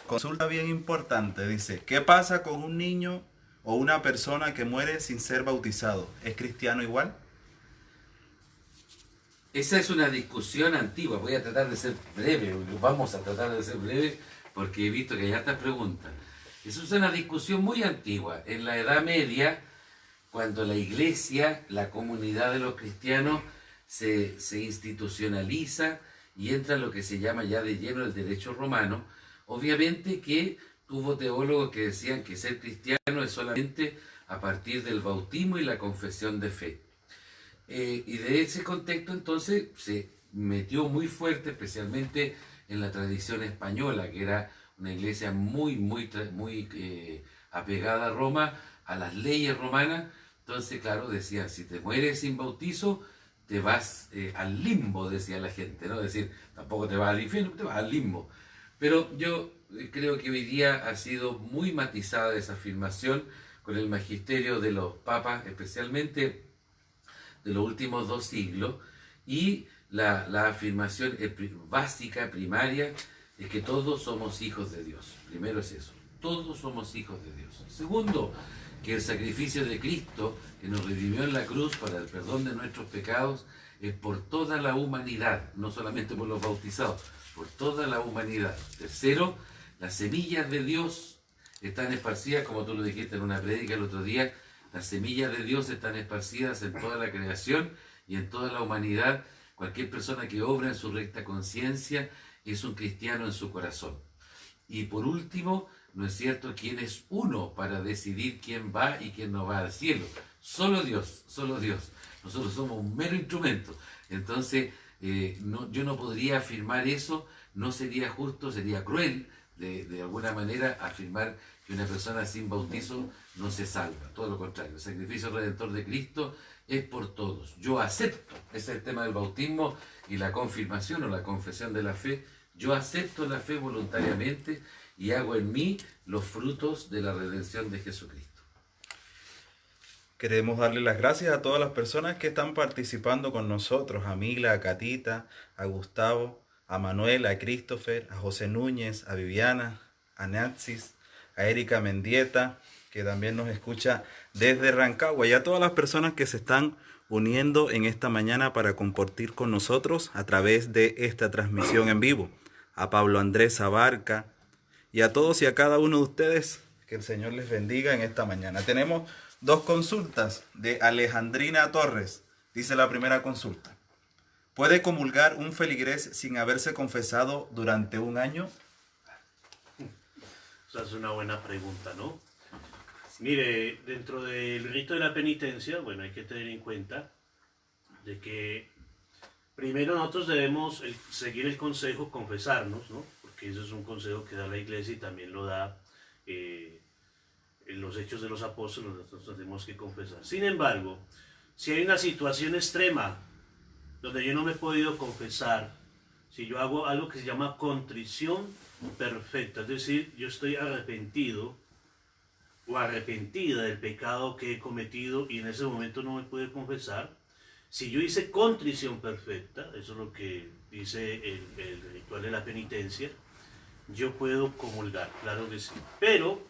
consulta bien importante. Dice, ¿qué pasa con un niño o una persona que muere sin ser bautizado? ¿Es cristiano igual? Esa es una discusión antigua. Voy a tratar de ser breve, vamos a tratar de ser breve porque he visto que hay hartas preguntas. Esa es una discusión muy antigua. En la Edad Media, cuando la iglesia, la comunidad de los cristianos se institucionaliza y entra en lo que se llama ya de lleno el derecho romano, obviamente que hubo teólogos que decían que ser cristiano es solamente a partir del bautismo y la confesión de fe. Y de ese contexto entonces se metió muy fuerte, especialmente en la tradición española, que era una iglesia muy apegada a Roma, a las leyes romanas. Entonces, claro, decían, si te mueres sin bautizo, te vas al limbo, decía la gente, ¿no? Es decir, tampoco te vas al infierno, te vas al limbo. Pero yo creo que hoy día ha sido muy matizada esa afirmación con el magisterio de los papas, especialmente de los últimos 2 siglos, y la afirmación básica, primaria, es que todos somos hijos de Dios. Primero es eso, todos somos hijos de Dios. Segundo, que el sacrificio de Cristo, que nos redimió en la cruz para el perdón de nuestros pecados, es por toda la humanidad, no solamente por los bautizados, por toda la humanidad. Tercero, las semillas de Dios están esparcidas, como tú lo dijiste en una prédica el otro día, las semillas de Dios están esparcidas en toda la creación y en toda la humanidad. Cualquier persona que obra en su recta conciencia es un cristiano en su corazón. Y por último, ¿no es cierto? ¿Quién es uno para decidir quién va y quién no va al cielo? Solo Dios, solo Dios. Nosotros somos un mero instrumento. Entonces, yo no podría afirmar eso, no sería justo, sería cruel de alguna manera afirmar que una persona sin bautizo no se salva. Todo lo contrario, el sacrificio redentor de Cristo es por todos. Yo acepto, ese es el tema del bautismo y la confirmación o la confesión de la fe. Yo acepto la fe voluntariamente y hago en mí los frutos de la redención de Jesucristo. Queremos darle las gracias a todas las personas que están participando con nosotros, a Mila, a Catita, a Gustavo, a Manuel, a Christopher, a José Núñez, a Viviana, a Natsis, a Erika Mendieta, que también nos escucha desde Rancagua, y a todas las personas que se están uniendo en esta mañana para compartir con nosotros a través de esta transmisión en vivo. A Pablo Andrés Abarca y a todos y a cada uno de ustedes, que el Señor les bendiga en esta mañana. Tenemos 2 consultas de Alejandrina Torres. Dice la primera consulta: ¿puede comulgar un feligrés sin haberse confesado durante 1 año? Esa es una buena pregunta, ¿no? Mire, dentro del rito de la penitencia, bueno, hay que tener en cuenta de que primero nosotros debemos seguir el consejo, confesarnos, ¿no? Porque eso es un consejo que da la iglesia y también lo da en los Hechos de los Apóstoles. Nosotros tenemos que confesar. Sin embargo, si hay una situación extrema donde yo no me he podido confesar, si yo hago algo que se llama contrición perfecta, es decir, yo estoy arrepentido o arrepentida del pecado que he cometido y en ese momento no me pude confesar, si yo hice contrición perfecta, eso es lo que dice el ritual de la penitencia, yo puedo comulgar, claro que sí. Pero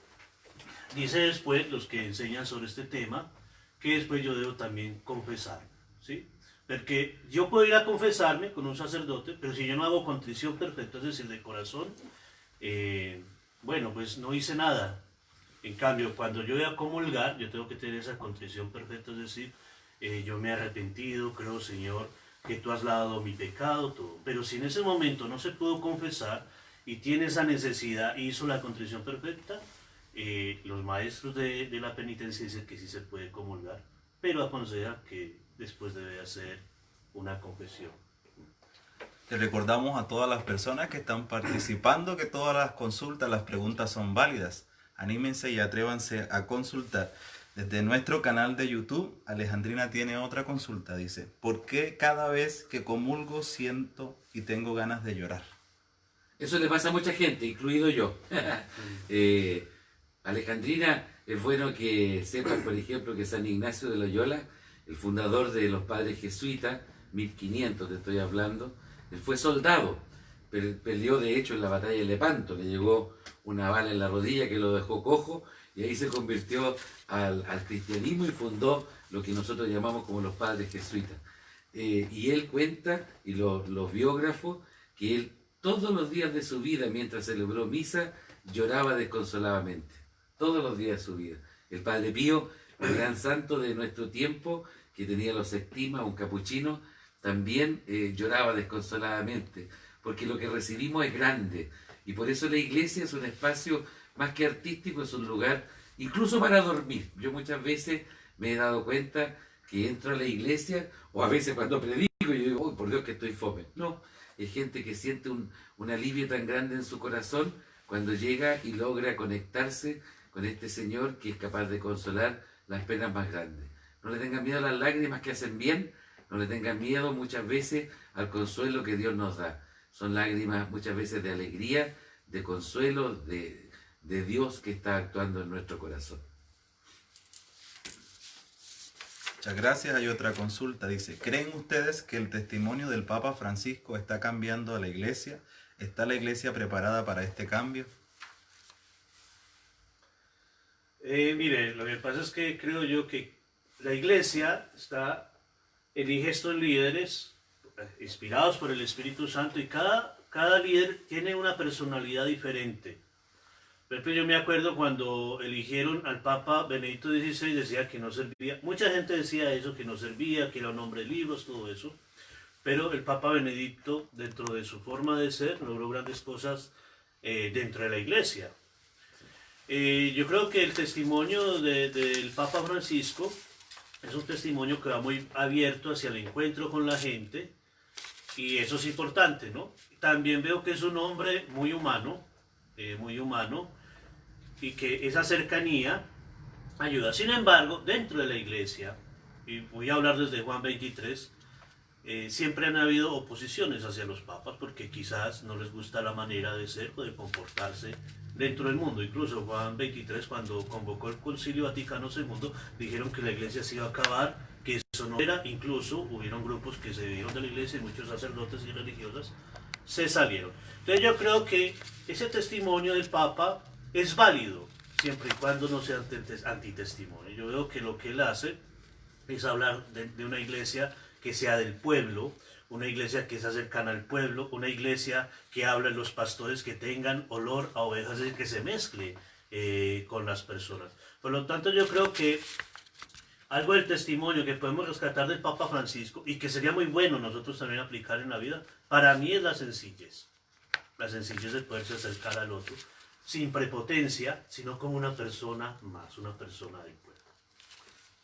dice después, los que enseñan sobre este tema, que después yo debo también confesar, ¿sí? Porque yo puedo ir a confesarme con un sacerdote, pero si yo no hago contrición perfecta, es decir, de corazón, bueno, pues no hice nada. En cambio, cuando yo voy a comulgar, yo tengo que tener esa contrición perfecta, es decir, yo me he arrepentido, creo, Señor, que tú has lavado mi pecado, todo. Pero si en ese momento no se pudo confesar y tiene esa necesidad y hizo la contrición perfecta, los maestros de la penitencia dicen que sí se puede comulgar, pero aconseja que después debe hacer una confesión. Le recordamos a todas las personas que están participando que todas las consultas, las preguntas son válidas. Anímense y atrévanse a consultar. Desde nuestro canal de YouTube, Alejandrina tiene otra consulta. Dice, ¿por qué cada vez que comulgo siento y tengo ganas de llorar? Eso le pasa a mucha gente, incluido yo. Alejandrina, es bueno que sepas, por ejemplo, que San Ignacio de Loyola, el fundador de los padres jesuitas, 1500 te estoy hablando, él fue soldado, peleó de hecho en la batalla de Lepanto, le llegó una bala en la rodilla que lo dejó cojo y ahí se convirtió al cristianismo y fundó lo que nosotros llamamos como los padres jesuitas. Y él cuenta, y los biógrafos, que él todos los días de su vida, mientras celebró misa, lloraba desconsoladamente. Todos los días de su vida. El Padre Pío, el gran santo de nuestro tiempo, que tenía los sextimas, un capuchino, también lloraba desconsoladamente, porque lo que recibimos es grande. Y por eso la iglesia es un espacio más que artístico, es un lugar incluso para dormir. Yo muchas veces me he dado cuenta que entro a la iglesia, o a veces cuando predico, yo digo, oh, por Dios que estoy fome. No, es gente que siente un alivio tan grande en su corazón cuando llega y logra conectarse con este Señor que es capaz de consolar las penas más grandes. No le tengan miedo a las lágrimas que hacen bien, no le tengan miedo muchas veces al consuelo que Dios nos da. Son lágrimas muchas veces de alegría, de consuelo, de Dios que está actuando en nuestro corazón. Muchas gracias. Hay otra consulta. Dice, ¿creen ustedes que el testimonio del Papa Francisco está cambiando a la iglesia? ¿Está la iglesia preparada para este cambio? Mire, lo que pasa es que creo yo que la iglesia elige estos líderes inspirados por el Espíritu Santo y cada líder tiene una personalidad diferente. Por ejemplo, yo me acuerdo cuando eligieron al Papa Benedicto XVI, decía que no servía. Mucha gente decía eso, que no servía, que era un hombre de libros, todo eso. Pero el Papa Benedicto, dentro de su forma de ser, logró grandes cosas dentro de la iglesia. Yo creo que el testimonio del Papa Francisco es un testimonio que va muy abierto hacia el encuentro con la gente, y eso es importante, ¿no? También veo que es un hombre muy humano, y que esa cercanía ayuda. Sin embargo, dentro de la iglesia, y voy a hablar desde Juan 23, siempre han habido oposiciones hacia los papas, porque quizás no les gusta la manera de ser o de comportarse dentro del mundo. Incluso Juan 23, cuando convocó el Concilio Vaticano II, dijeron que la iglesia se iba a acabar, que eso no era. Incluso hubieron grupos que se dieron de la iglesia y muchos sacerdotes y religiosas se salieron. Entonces yo creo que ese testimonio del Papa es válido, siempre y cuando no sea antitestimonio. Yo veo que lo que él hace es hablar de una iglesia que sea del pueblo, una iglesia que sea cercana al pueblo, una iglesia que habla de los pastores que tengan olor a ovejas, es decir, que se mezcle con las personas. Por lo tanto, yo creo que algo del testimonio que podemos rescatar del Papa Francisco, y que sería muy bueno nosotros también aplicar en la vida, para mí es la sencillez. La sencillez de poderse acercar al otro, sin prepotencia, sino como una persona más, una persona del pueblo.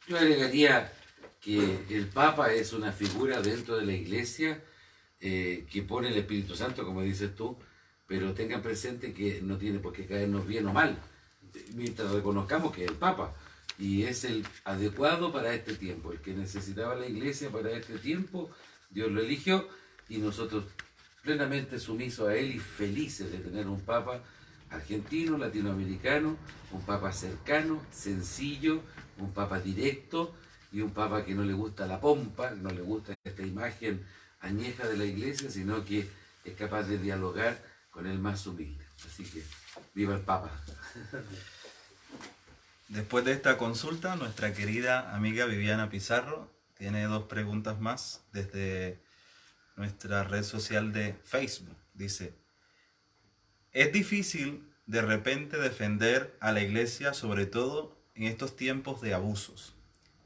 Yo agregaría que el Papa es una figura dentro de la Iglesia que pone el Espíritu Santo, como dices tú, pero tengan presente que no tiene por qué caernos bien o mal, mientras reconozcamos que es el Papa, y es el adecuado para este tiempo, el que necesitaba la Iglesia para este tiempo, Dios lo eligió, y nosotros plenamente sumisos a Él y felices de tener un Papa argentino, latinoamericano, un Papa cercano, sencillo, un Papa directo, y un Papa que no le gusta la pompa, no le gusta esta imagen añeja de la Iglesia, sino que es capaz de dialogar con el más humilde. Así que, ¡viva el Papa! Después de esta consulta, nuestra querida amiga Viviana Pizarro tiene dos preguntas más desde nuestra red social de Facebook. Dice, ¿es difícil de repente defender a la iglesia, sobre todo en estos tiempos de abusos?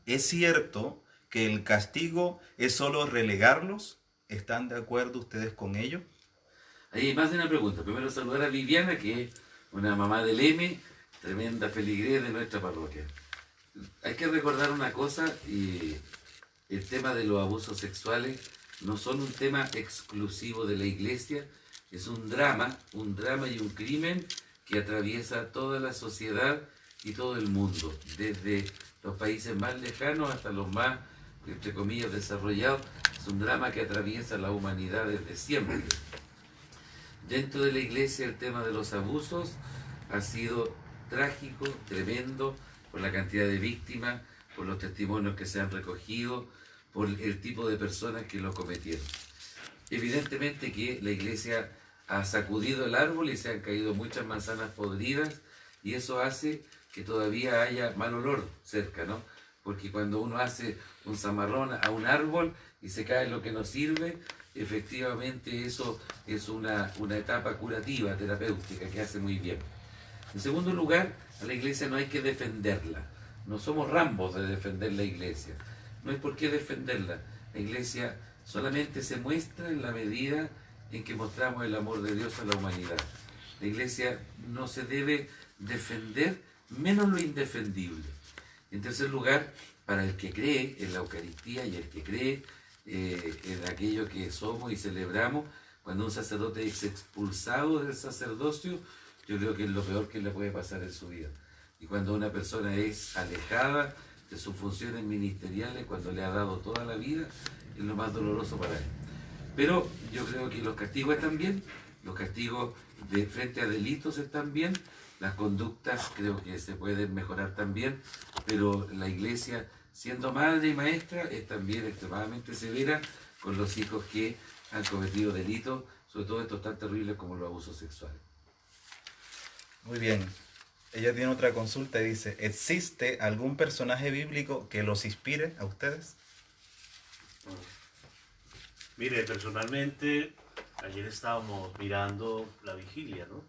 ¿Es cierto que el castigo es solo relegarlos? ¿Están de acuerdo ustedes con ello? Hay más de una pregunta. Primero saludar a Viviana, que es una mamá del M, tremenda feligrés de nuestra parroquia. Hay que recordar una cosa, y el tema de los abusos sexuales no son un tema exclusivo de la iglesia, es un drama y un crimen que atraviesa toda la sociedad y todo el mundo, desde los países más lejanos hasta los más, entre comillas, desarrollados. Es un drama que atraviesa la humanidad desde siempre. Dentro de la iglesia el tema de los abusos ha sido trágico, tremendo, por la cantidad de víctimas, por los testimonios que se han recogido, por el tipo de personas que lo cometieron. Evidentemente que la iglesia ha sacudido el árbol y se han caído muchas manzanas podridas, y eso hace que todavía haya mal olor cerca, ¿no? Porque cuando uno hace un zamarrón a un árbol y se cae lo que no sirve, efectivamente eso es una etapa curativa, terapéutica, que hace muy bien. En segundo lugar, a la iglesia no hay que defenderla. No somos Rambos de defender la iglesia. No hay por qué defenderla. La iglesia solamente se muestra en la medida en que mostramos el amor de Dios a la humanidad. La iglesia no se debe defender, menos lo indefendible. En tercer lugar, para el que cree en la Eucaristía y el que cree en aquello que somos y celebramos, cuando un sacerdote es expulsado del sacerdocio, yo creo que es lo peor que le puede pasar en su vida. Y cuando una persona es alejada de sus funciones ministeriales, cuando le ha dado toda la vida, es lo más doloroso para él. Pero yo creo que los castigos están bien, los castigos de frente a delitos están bien, las conductas creo que se pueden mejorar también, pero la iglesia, siendo madre y maestra, es también extremadamente severa con los hijos que han cometido delitos, sobre todo estos tan terribles como los abusos sexuales. Muy bien. Ella tiene otra consulta y dice, ¿existe algún personaje bíblico que los inspire a ustedes? Mire, personalmente, ayer estábamos mirando la vigilia, ¿no?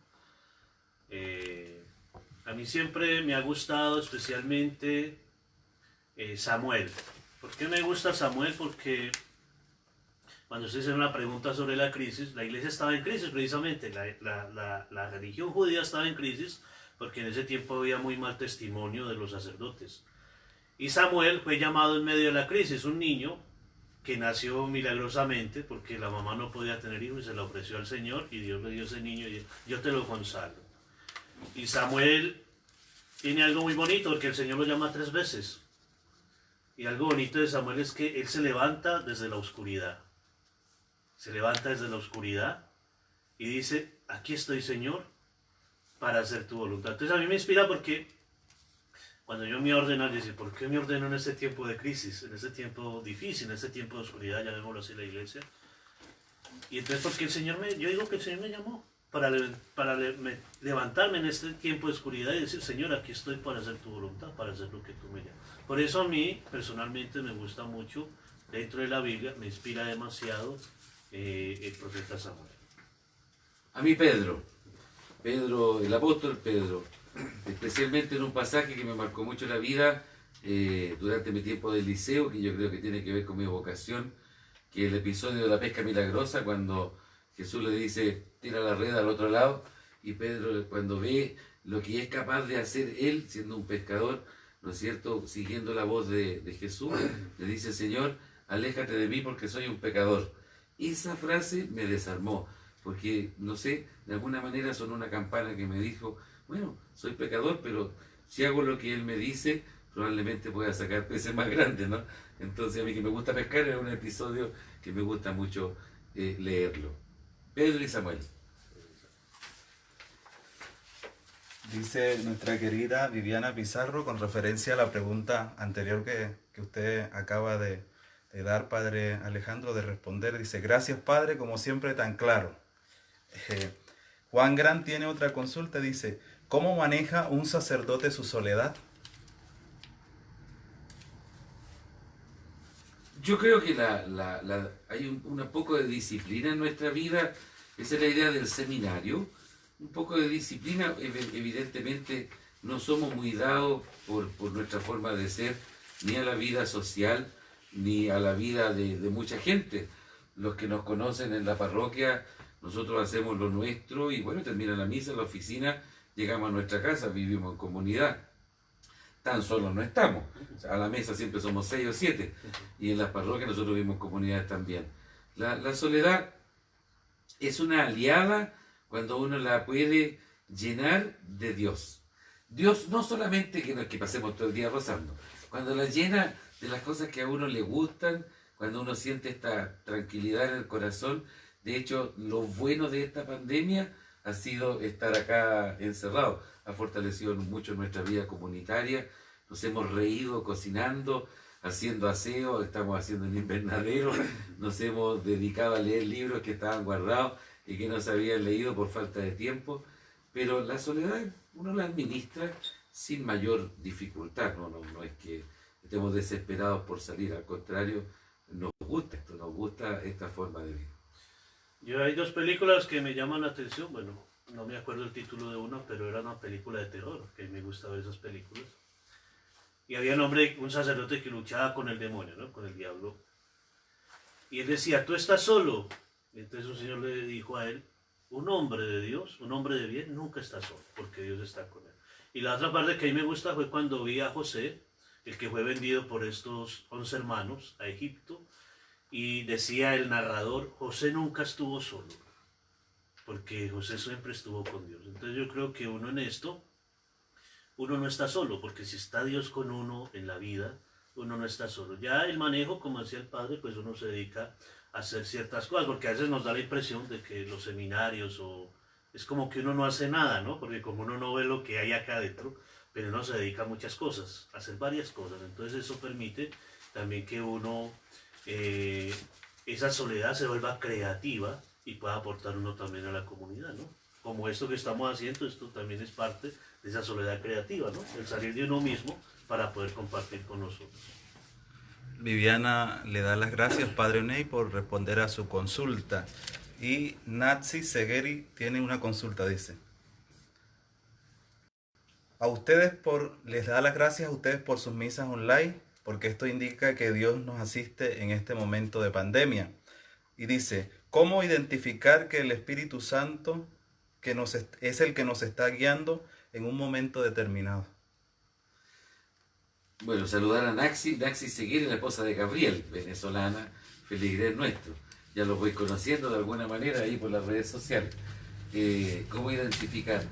A mí siempre me ha gustado especialmente Samuel. ¿Por qué me gusta Samuel? Porque cuando usted hace una pregunta sobre la crisis, la iglesia estaba en crisis precisamente, la religión judía estaba en crisis porque en ese tiempo había muy mal testimonio de los sacerdotes. Y Samuel fue llamado en medio de la crisis, un niño que nació milagrosamente porque la mamá no podía tener hijos y se lo ofreció al Señor y Dios le dio ese niño y dijo, yo te lo consagro. Y Samuel tiene algo muy bonito porque el Señor lo llama 3 veces. Y algo bonito de Samuel es que él se levanta desde la oscuridad. Se levanta desde la oscuridad y dice, aquí estoy, Señor, para hacer tu voluntad. Entonces a mí me inspira porque cuando yo me ordeno, yo digo, ¿por qué me ordeno en este tiempo de crisis, en este tiempo difícil, en este tiempo de oscuridad, llamémoslo así la iglesia? Y entonces porque el Señor yo digo que el Señor me llamó para levantarme en este tiempo de oscuridad y decir, Señor, aquí estoy para hacer tu voluntad, para hacer lo que tú me llamas. Por eso a mí, personalmente, me gusta mucho, dentro de la Biblia, me inspira demasiado el profeta Samuel. A mí Pedro, el apóstol Pedro, especialmente en un pasaje que me marcó mucho la vida durante mi tiempo del liceo, que yo creo que tiene que ver con mi vocación, que es el episodio de la pesca milagrosa, cuando Jesús le dice, tira la red al otro lado, y Pedro, cuando ve lo que es capaz de hacer él, siendo un pescador, ¿no es cierto?, siguiendo la voz de Jesús, le dice, Señor, aléjate de mí porque soy un pecador. Esa frase me desarmó, porque, no sé, de alguna manera sonó una campana que me dijo, bueno, soy pecador, pero si hago lo que él me dice, probablemente pueda sacar peces más grandes, ¿no? Entonces a mí que me gusta pescar es un episodio que me gusta mucho leerlo. Pedro y Samuel. Dice nuestra querida Viviana Pizarro, con referencia a la pregunta anterior que usted acaba de dar, Padre Alejandro, de responder. Dice, gracias, Padre, como siempre tan claro. Juan Gran tiene otra consulta, dice, ¿cómo maneja un sacerdote su soledad? Yo creo que hay un poco de disciplina en nuestra vida. Esa es la idea del seminario. Un poco de disciplina. Evidentemente no somos muy dados por nuestra forma de ser, ni a la vida social, ni a la vida de mucha gente. Los que nos conocen en la parroquia, nosotros hacemos lo nuestro y bueno, termina la misa, la oficina, llegamos a nuestra casa, vivimos en comunidad. Tan solos no estamos. O sea, a la mesa siempre somos 6 o 7 y en las parroquias nosotros vivimos comunidades también. La soledad es una aliada cuando uno la puede llenar de Dios. Dios no solamente que pasemos todo el día rozando, cuando la llena de las cosas que a uno le gustan, cuando uno siente esta tranquilidad en el corazón. De hecho, lo bueno de esta pandemia ha sido estar acá encerrado. Ha fortalecido mucho nuestra vida comunitaria. Nos hemos reído cocinando, haciendo aseo, estamos haciendo un invernadero. Nos hemos dedicado a leer libros que estaban guardados y que no se habían leído por falta de tiempo. Pero la soledad uno la administra sin mayor dificultad. No es que estemos desesperados por salir, al contrario, nos gusta esto, nos gusta esta forma de vida. Yo hay dos películas que me llaman la atención, bueno, no me acuerdo el título de una, pero era una película de terror, que me gusta ver esas películas. Y había un sacerdote que luchaba con el demonio, ¿no? Con el diablo. Y él decía, tú estás solo. Y entonces un señor le dijo a él, un hombre de Dios, un hombre de bien, nunca está solo, porque Dios está con él. Y la otra parte que a mí me gusta fue cuando vi a José, el que fue vendido por estos 11 hermanos a Egipto, y decía el narrador, José nunca estuvo solo, porque José siempre estuvo con Dios. Entonces yo creo que uno en esto, uno no está solo, porque si está Dios con uno en la vida, uno no está solo. Ya el manejo, como decía el padre, pues uno se dedica a hacer ciertas cosas, porque a veces nos da la impresión de que los seminarios es como que uno no hace nada, ¿no? Porque como uno no ve lo que hay acá adentro, pero uno se dedica a muchas cosas, a hacer varias cosas. Entonces eso permite también que uno, esa soledad se vuelva creativa y pueda aportar uno también a la comunidad, ¿no? Como esto que estamos haciendo, esto también es parte de esa soledad creativa, ¿no? El salir de uno mismo para poder compartir con nosotros. Viviana le da las gracias, Padre Ney, por responder a su consulta. Y Natsi Segueri tiene una consulta, dice. Les da las gracias a ustedes por sus misas online, porque esto indica que Dios nos asiste en este momento de pandemia. Y dice, ¿cómo identificar que el Espíritu Santo es el que nos está guiando en un momento determinado? Bueno, saludar a Naxi Seguir, la esposa de Gabriel, venezolana, feligrés nuestro. Ya lo voy conociendo de alguna manera ahí por las redes sociales. ¿Cómo identificar?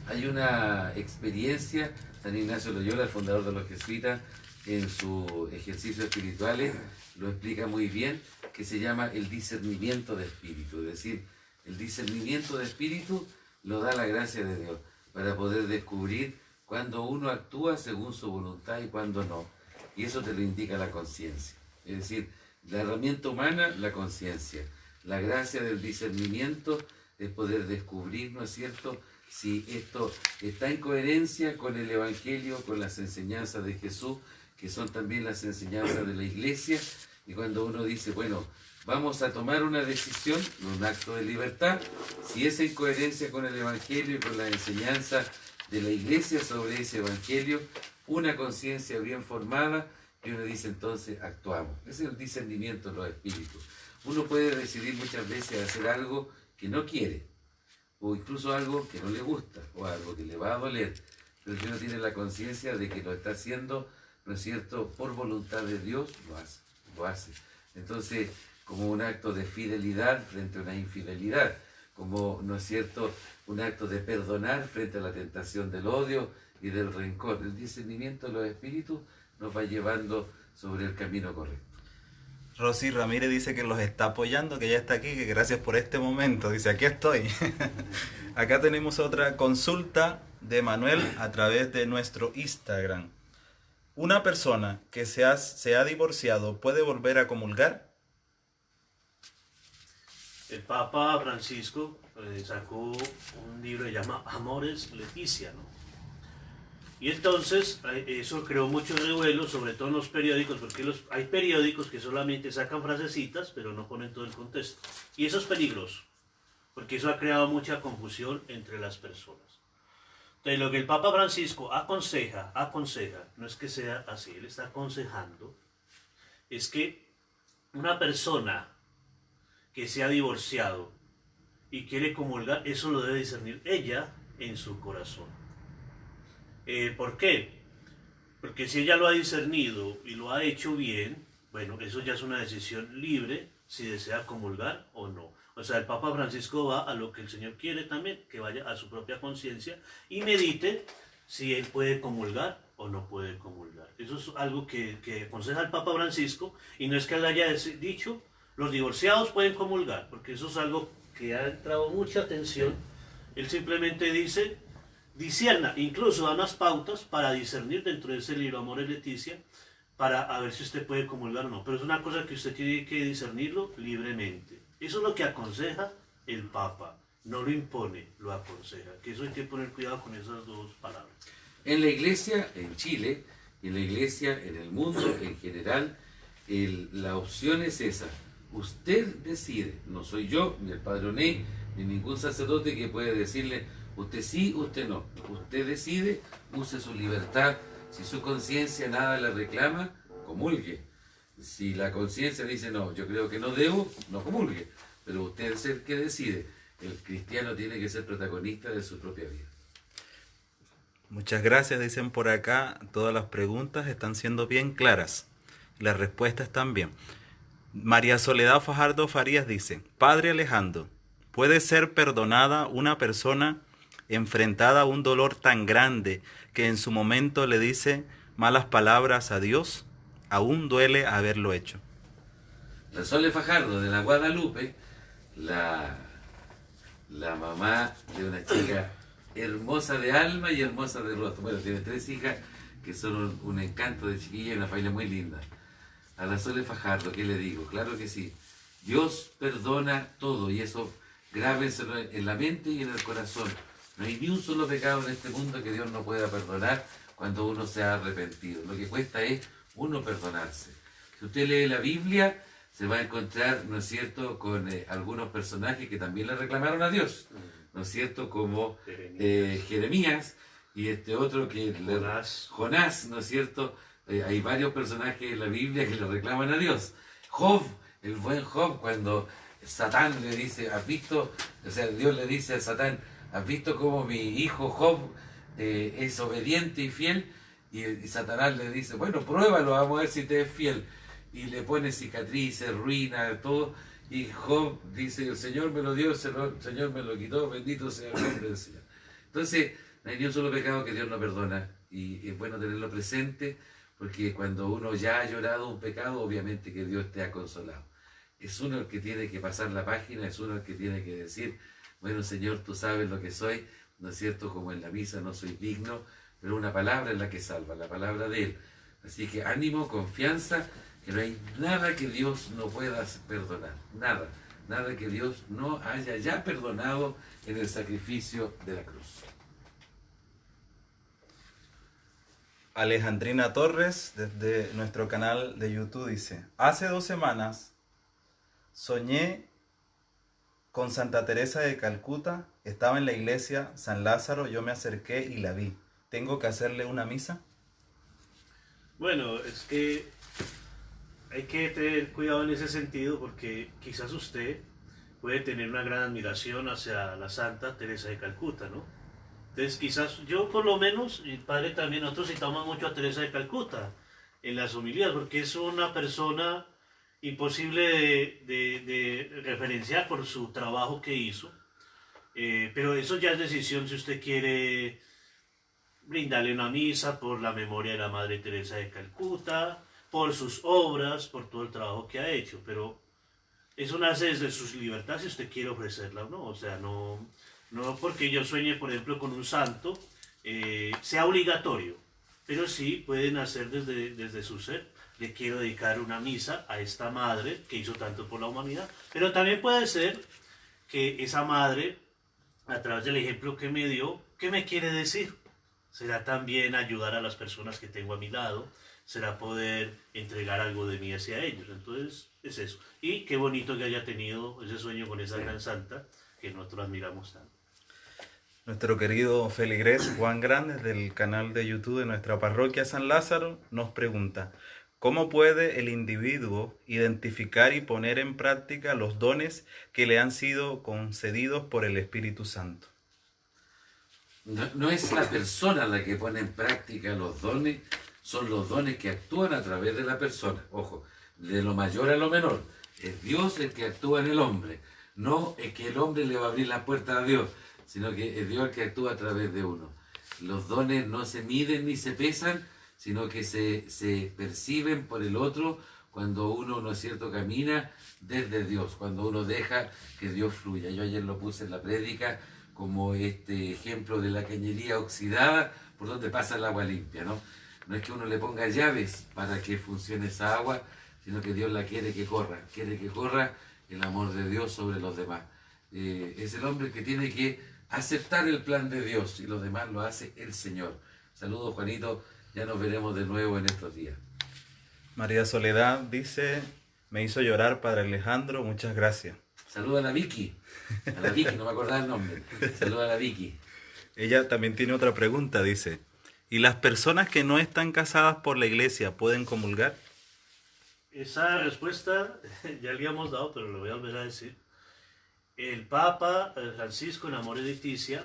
Hay una experiencia, San Ignacio Loyola, el fundador de los jesuitas, en sus ejercicios espirituales, lo explica muy bien, que se llama el discernimiento de espíritu. Es decir, el discernimiento de espíritu lo da la gracia de Dios, para poder descubrir cuando uno actúa según su voluntad y cuando no. Y eso te lo indica la conciencia. Es decir, la herramienta humana, la conciencia. La gracia del discernimiento es poder descubrir, ¿no es cierto?, si esto está en coherencia con el Evangelio, con las enseñanzas de Jesús, que son también las enseñanzas de la Iglesia. Y cuando uno dice, bueno, vamos a tomar una decisión, un acto de libertad, si es en coherencia con el Evangelio y con la enseñanza de la Iglesia sobre ese Evangelio, una conciencia bien formada, y uno dice entonces actuamos. Ese es el discernimiento de los espíritus. Uno puede decidir muchas veces hacer algo que no quiere, o incluso algo que no le gusta, o algo que le va a doler, pero si uno tiene la conciencia de que lo está haciendo, ¿no es cierto?, por voluntad de Dios, lo hace. Entonces, como un acto de fidelidad frente a una infidelidad, como, ¿no es cierto?, un acto de perdonar frente a la tentación del odio y del rencor. El discernimiento de los espíritus nos va llevando sobre el camino correcto. Rosy Ramírez dice que los está apoyando, que ya está aquí, que gracias por este momento. Dice, aquí estoy. Acá tenemos otra consulta de Manuel a través de nuestro Instagram. ¿Una persona que se ha divorciado puede volver a comulgar? El Papa Francisco sacó un libro que se llama Amores Leticia, ¿no? Y entonces eso creó mucho revuelo, sobre todo en los periódicos, porque hay periódicos que solamente sacan frasecitas, pero no ponen todo el contexto. Y eso es peligroso, porque eso ha creado mucha confusión entre las personas. Entonces lo que el Papa Francisco aconseja, no es que sea así, él está aconsejando, es que una persona que se ha divorciado y quiere comulgar, eso lo debe discernir ella en su corazón. ¿Por qué? Porque si ella lo ha discernido y lo ha hecho bien, bueno, eso ya es una decisión libre si desea comulgar o no. O sea, el Papa Francisco va a lo que el Señor quiere también, que vaya a su propia conciencia y medite si él puede comulgar o no puede comulgar. Eso es algo que aconseja el Papa Francisco, y no es que él haya dicho, los divorciados pueden comulgar, porque eso es algo que ha entrado mucha atención. Él simplemente dice, discierna, incluso da unas pautas para discernir dentro de ese libro Amor y Leticia, para a ver si usted puede comulgar o no. Pero es una cosa que usted tiene que discernirlo libremente. Eso es lo que aconseja el Papa, no lo impone, lo aconseja. Que eso hay que poner cuidado con esas dos palabras. En la iglesia en Chile, y en la iglesia en el mundo en general, la opción es esa. Usted decide, no soy yo, ni el padre Oné, ni ningún sacerdote que puede decirle, usted sí, usted no. Usted decide, use su libertad. Si su conciencia nada le reclama, comulgue. Si la conciencia dice, no, yo creo que no debo, no comulgue. Pero usted es el que decide. El cristiano tiene que ser protagonista de su propia vida. Muchas gracias, dicen por acá. Todas las preguntas están siendo bien claras. Las respuestas también. María Soledad Fajardo Farías dice, Padre Alejandro, ¿puede ser perdonada una persona enfrentada a un dolor tan grande que en su momento le dice malas palabras a Dios? Aún duele haberlo hecho. La Sole Fajardo de la Guadalupe, la mamá de una chica hermosa de alma y hermosa de rostro. Bueno, tiene 3 hijas que son un encanto de chiquilla y una familia muy linda. A la Sole Fajardo, ¿qué le digo? Claro que sí. Dios perdona todo, y eso grábenselo en la mente y en el corazón. No hay ni un solo pecado en este mundo que Dios no pueda perdonar cuando uno se ha arrepentido. Lo que cuesta es uno perdonarse. Si usted lee la Biblia, se va a encontrar, ¿no es cierto?, con algunos personajes que también le reclamaron a Dios, ¿no es cierto?, como Jeremías y este otro que Jonás, ¿no es cierto? Hay varios personajes en la Biblia que le reclaman a Dios. Job, el buen Job, cuando Satán le dice, ¿has visto? O sea, Dios le dice a Satán, ¿has visto cómo mi hijo Job es obediente y fiel? Y Satanás le dice, bueno, pruébalo, vamos a ver si te es fiel. Y le pone cicatrices, ruina, todo. Y Job dice, el Señor me lo dio, el Señor me lo quitó, bendito sea el nombre del Señor. Entonces, no hay ni un solo pecado que Dios no perdona. Y es bueno tenerlo presente, porque cuando uno ya ha llorado un pecado, obviamente que Dios te ha consolado. Es uno el que tiene que pasar la página, es uno el que tiene que decir, bueno, Señor, tú sabes lo que soy, ¿no es cierto? Como en la misa no soy digno, pero una palabra es la que salva, la palabra de Él. Así que ánimo, confianza, que no hay nada que Dios no pueda perdonar, nada que Dios no haya ya perdonado en el sacrificio de la cruz. Alejandrina Torres, desde nuestro canal de YouTube, dice, hace 2 semanas soñé con Santa Teresa de Calcuta, estaba en la iglesia San Lázaro, yo me acerqué y la vi. ¿Tengo que hacerle una misa? Bueno, es que hay que tener cuidado en ese sentido, porque quizás usted puede tener una gran admiración hacia la Santa Teresa de Calcuta, ¿no? Entonces quizás yo por lo menos, y el padre también, nosotros citamos mucho a Teresa de Calcuta en las homilías, porque es una persona imposible de referenciar por su trabajo que hizo, pero eso ya es decisión si usted quiere brindarle una misa por la memoria de la Madre Teresa de Calcuta, por sus obras, por todo el trabajo que ha hecho, pero eso nace desde sus libertades si usted quiere ofrecerla o no. O sea, no porque yo sueñe, por ejemplo, con un santo, sea obligatorio, pero sí pueden hacer desde su ser. Le quiero dedicar una misa a esta madre que hizo tanto por la humanidad, pero también puede ser que esa madre, a través del ejemplo que me dio, ¿qué me quiere decir? será también ayudar a las personas que tengo a mi lado, será poder entregar algo de mí hacia ellos. Entonces, es eso. Y qué bonito que haya tenido ese sueño con esa gran santa que nosotros admiramos tanto. Nuestro querido feligres Juan Grande, del canal de YouTube de nuestra parroquia San Lázaro, nos pregunta: ¿cómo puede el individuo identificar y poner en práctica los dones que le han sido concedidos por el Espíritu Santo? No es la persona la que pone en práctica los dones, son los dones que actúan a través de la persona. Ojo, de lo mayor a lo menor. Es Dios el que actúa en el hombre. No es que el hombre le va a abrir la puerta a Dios, sino que es Dios el que actúa a través de uno. Los dones no se miden ni se pesan, sino que se perciben por el otro cuando uno, ¿no es cierto?, camina desde Dios, cuando uno deja que Dios fluya. Yo ayer lo puse en la prédica como este ejemplo de la cañería oxidada por donde pasa el agua limpia, ¿no? No es que uno le ponga llaves para que funcione esa agua, sino que Dios la quiere que corra el amor de Dios sobre los demás. Es el hombre que tiene que aceptar el plan de Dios y los demás lo hace el Señor. Saludos, Juanito, ya nos veremos de nuevo en estos días. María Soledad dice: me hizo llorar Padre Alejandro, muchas gracias. Saluda a la Vicky, no me acordaba el nombre. Saluda a la Vicky. Ella también tiene otra pregunta, dice: ¿y las personas que no están casadas por la iglesia pueden comulgar? Esa respuesta ya le habíamos dado, pero lo voy a volver a decir. El Papa Francisco, en Amor y Leticia,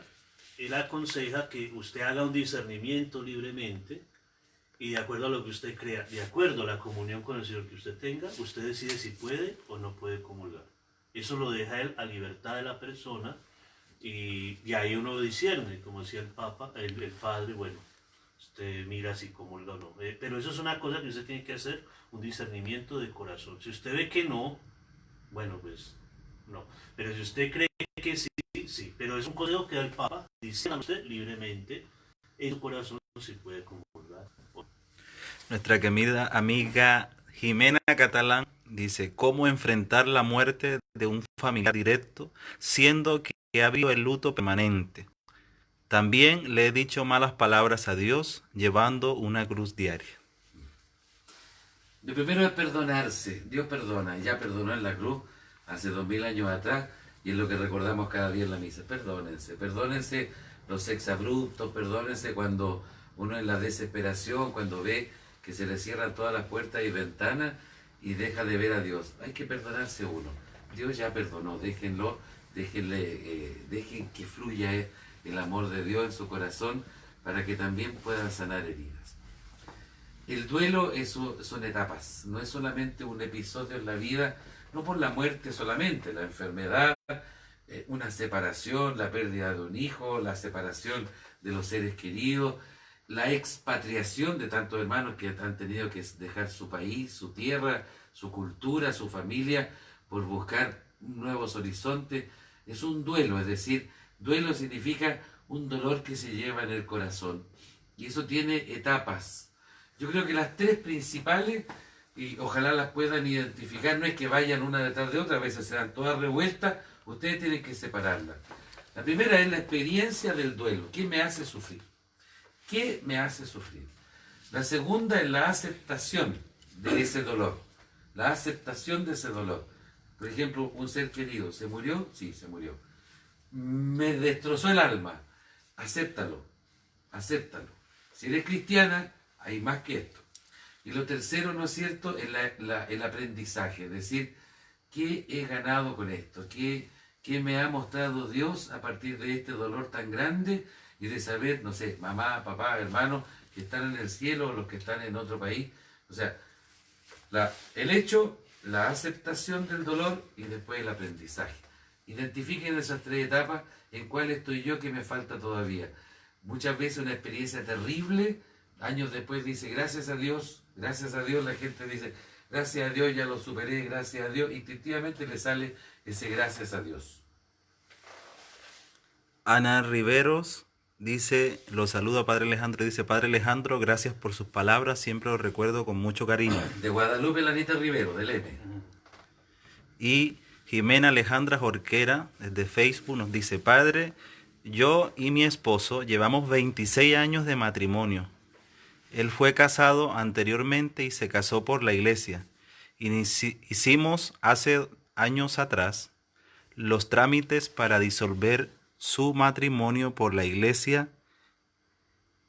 él aconseja que usted haga un discernimiento libremente y de acuerdo a lo que usted crea, de acuerdo a la comunión con el Señor que usted tenga, usted decide si puede o no puede comulgar. Eso lo deja él a libertad de la persona y ahí uno discierne, como decía el Papa, el Padre, bueno, usted mira si comulga o no. Pero eso es una cosa que usted tiene que hacer, un discernimiento de corazón. Si usted ve que no, bueno, pues no. Pero si usted cree que sí, sí. Pero es un consejo que da el Papa, dice a usted libremente en su corazón si puede comulgar. Nuestra querida amiga Jimena Catalán dice: ¿cómo enfrentar la muerte de un familiar directo, siendo que ha habido el luto permanente? También le he dicho malas palabras a Dios, llevando una cruz diaria. Lo primero es perdonarse. Dios perdona, ya perdonó en la cruz hace 2000 años atrás y es lo que recordamos cada día en la misa. Perdónense los exabruptos, perdónense cuando uno en la desesperación, cuando ve que se le cierran todas las puertas y ventanas y deja de ver a Dios. Hay que perdonarse uno. Dios ya perdonó, dejen que fluya el amor de Dios en su corazón para que también puedan sanar heridas. El duelo son etapas, no es solamente un episodio en la vida, no por la muerte solamente, la enfermedad, una separación, la pérdida de un hijo, la separación de los seres queridos, la expatriación de tantos hermanos que han tenido que dejar su país, su tierra, su cultura, su familia, por buscar nuevos horizontes. Es un duelo, es decir, duelo significa un dolor que se lleva en el corazón. Y eso tiene etapas. Yo creo que las tres principales, y ojalá las puedan identificar, no es que vayan una detrás de otra, a veces se dan todas revueltas, ustedes tienen que separarlas. La primera es la experiencia del duelo. ¿Qué me hace sufrir? ¿Qué me hace sufrir? La segunda es la aceptación de ese dolor. La aceptación de ese dolor. Por ejemplo, un ser querido, ¿se murió? Sí, se murió. Me destrozó el alma. Acéptalo. Si eres cristiana, hay más que esto. Y lo tercero, ¿no es cierto?, es el aprendizaje. Es decir, ¿qué he ganado con esto? ¿Qué me ha mostrado Dios a partir de este dolor tan grande? Y de saber, no sé, mamá, papá, hermanos, que están en el cielo o los que están en otro país. O sea, el hecho, la aceptación del dolor y después el aprendizaje. Identifiquen esas tres etapas en cuál estoy yo que me falta todavía. Muchas veces una experiencia terrible, años después dice, gracias a Dios, la gente dice, gracias a Dios ya lo superé, gracias a Dios, instintivamente le sale ese gracias a Dios. Ana Riveros dice, lo saluda Padre Alejandro, dice: Padre Alejandro, gracias por sus palabras, siempre lo recuerdo con mucho cariño. De Guadalupe, Lanita Rivero, del M. Y Jimena Alejandra Jorquera, desde Facebook, nos dice: Padre, Yo y mi esposo llevamos 26 años de matrimonio. Él fue casado anteriormente y se casó por la iglesia. Hicimos hace años atrás los trámites para disolver su matrimonio por la iglesia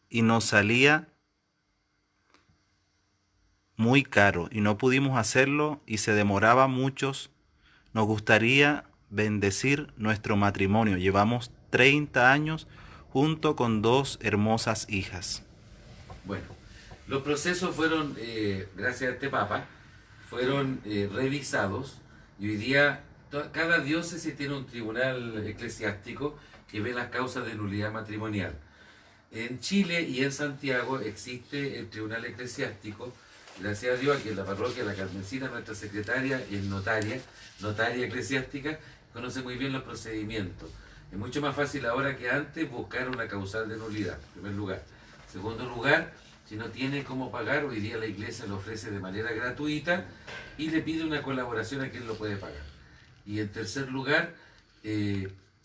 y nos salía muy caro y no pudimos hacerlo y se demoraba muchos. Nos gustaría bendecir nuestro matrimonio. Llevamos 30 años junto con 2 hermosas hijas. Bueno, los procesos fueron, gracias a este Papa, fueron revisados y hoy día cada diócesis tiene un tribunal eclesiástico que ve las causas de nulidad matrimonial. En Chile y en Santiago existe el tribunal eclesiástico. Gracias a Dios, aquí en la parroquia La Carmencita, nuestra secretaria es notaria eclesiástica, conoce muy bien los procedimientos. Es mucho más fácil ahora que antes buscar una causal de nulidad, en primer lugar. Segundo lugar, si no tiene cómo pagar, hoy día la iglesia lo ofrece de manera gratuita y le pide una colaboración a quien lo puede pagar. Y en tercer lugar,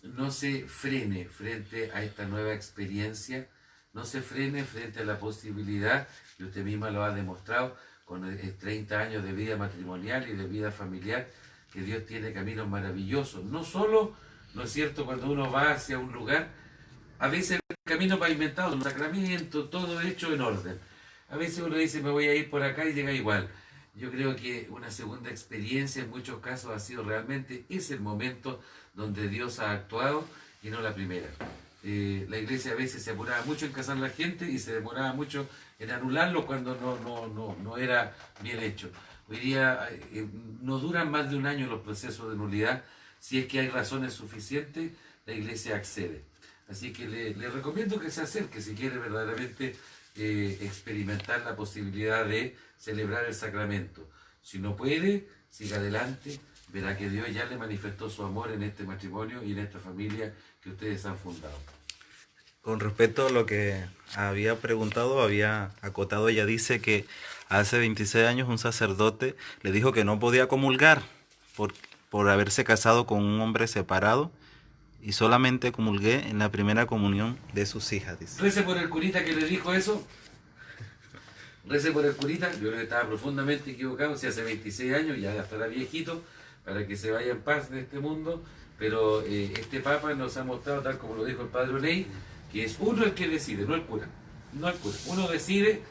no se frene frente a esta nueva experiencia, no se frene frente a la posibilidad, y usted misma lo ha demostrado con 30 años de vida matrimonial y de vida familiar, que Dios tiene caminos maravillosos. No solo, ¿no es cierto?, cuando uno va hacia un lugar, a veces el camino pavimentado, un sacramento, todo hecho en orden. A veces uno dice, me voy a ir por acá y llega igual. Yo creo que una segunda experiencia en muchos casos ha sido realmente, es el momento donde Dios ha actuado y no la primera. La iglesia a veces se apuraba mucho en casar a la gente y se demoraba mucho en anularlo cuando no era bien hecho. Hoy día no duran más de un año los procesos de nulidad. Si es que hay razones suficientes, la iglesia accede. Así que le recomiendo que se acerque si quiere verdaderamente experimentar la posibilidad de celebrar el sacramento. Si no puede, siga adelante, verá que Dios ya le manifestó su amor en este matrimonio y en esta familia que ustedes han fundado. Con respecto a lo que había preguntado, había acotado, ella dice que hace 26 años un sacerdote le dijo que no podía comulgar por haberse casado con un hombre separado y solamente comulgué en la primera comunión de sus hijas, dice. Rece por el curita que le dijo eso. Rece por el curita, yo creo que estaba profundamente equivocado, si hace 26 años ya estará viejito, para que se vaya en paz de este mundo, pero este Papa nos ha mostrado, tal como lo dijo el Padre Oley, que es uno el que decide, no el cura. No el cura. Uno decide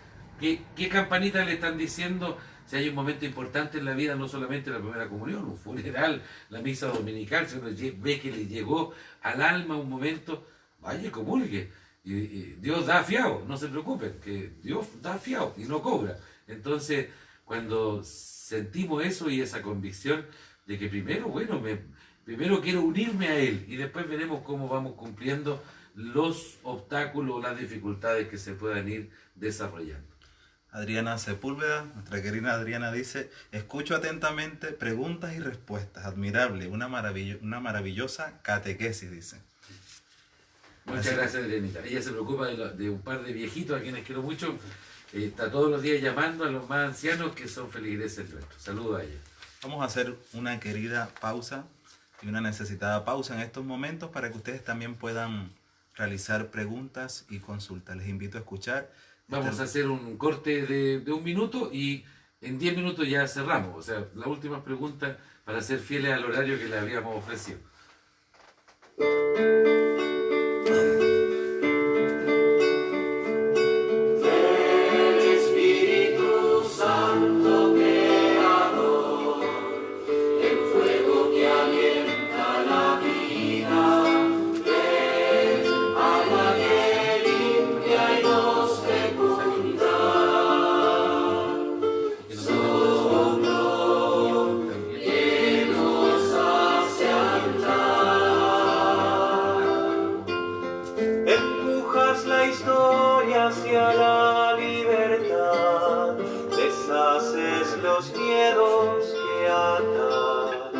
qué campanita le están diciendo si hay un momento importante en la vida, no solamente la primera comunión, un funeral, la misa dominical, si uno ve que le llegó al alma un momento, vaya y comulgue. Y Dios da fiado, no se preocupen, que Dios da fiado y no cobra. Entonces, cuando sentimos eso y esa convicción de que primero quiero unirme a Él y después veremos cómo vamos cumpliendo los obstáculos, las dificultades que se puedan ir desarrollando. Adriana Sepúlveda, nuestra querida Adriana, dice: escucho atentamente preguntas y respuestas, admirable, una maravillosa catequesis, dice. Muchas gracias, Adrianita. Ella se preocupa de un par de viejitos a quienes quiero mucho. Está todos los días llamando a los más ancianos que son feligreses nuestros. Saludos a ella. Vamos a hacer una querida pausa y una necesitada pausa en estos momentos para que ustedes también puedan realizar preguntas y consultas. Les invito a escuchar. Vamos a hacer un corte de 1 minuto y en 10 minutos ya cerramos. O sea, la última pregunta para ser fieles al horario que le habíamos ofrecido. Hacia la libertad, deshaces los miedos que atan,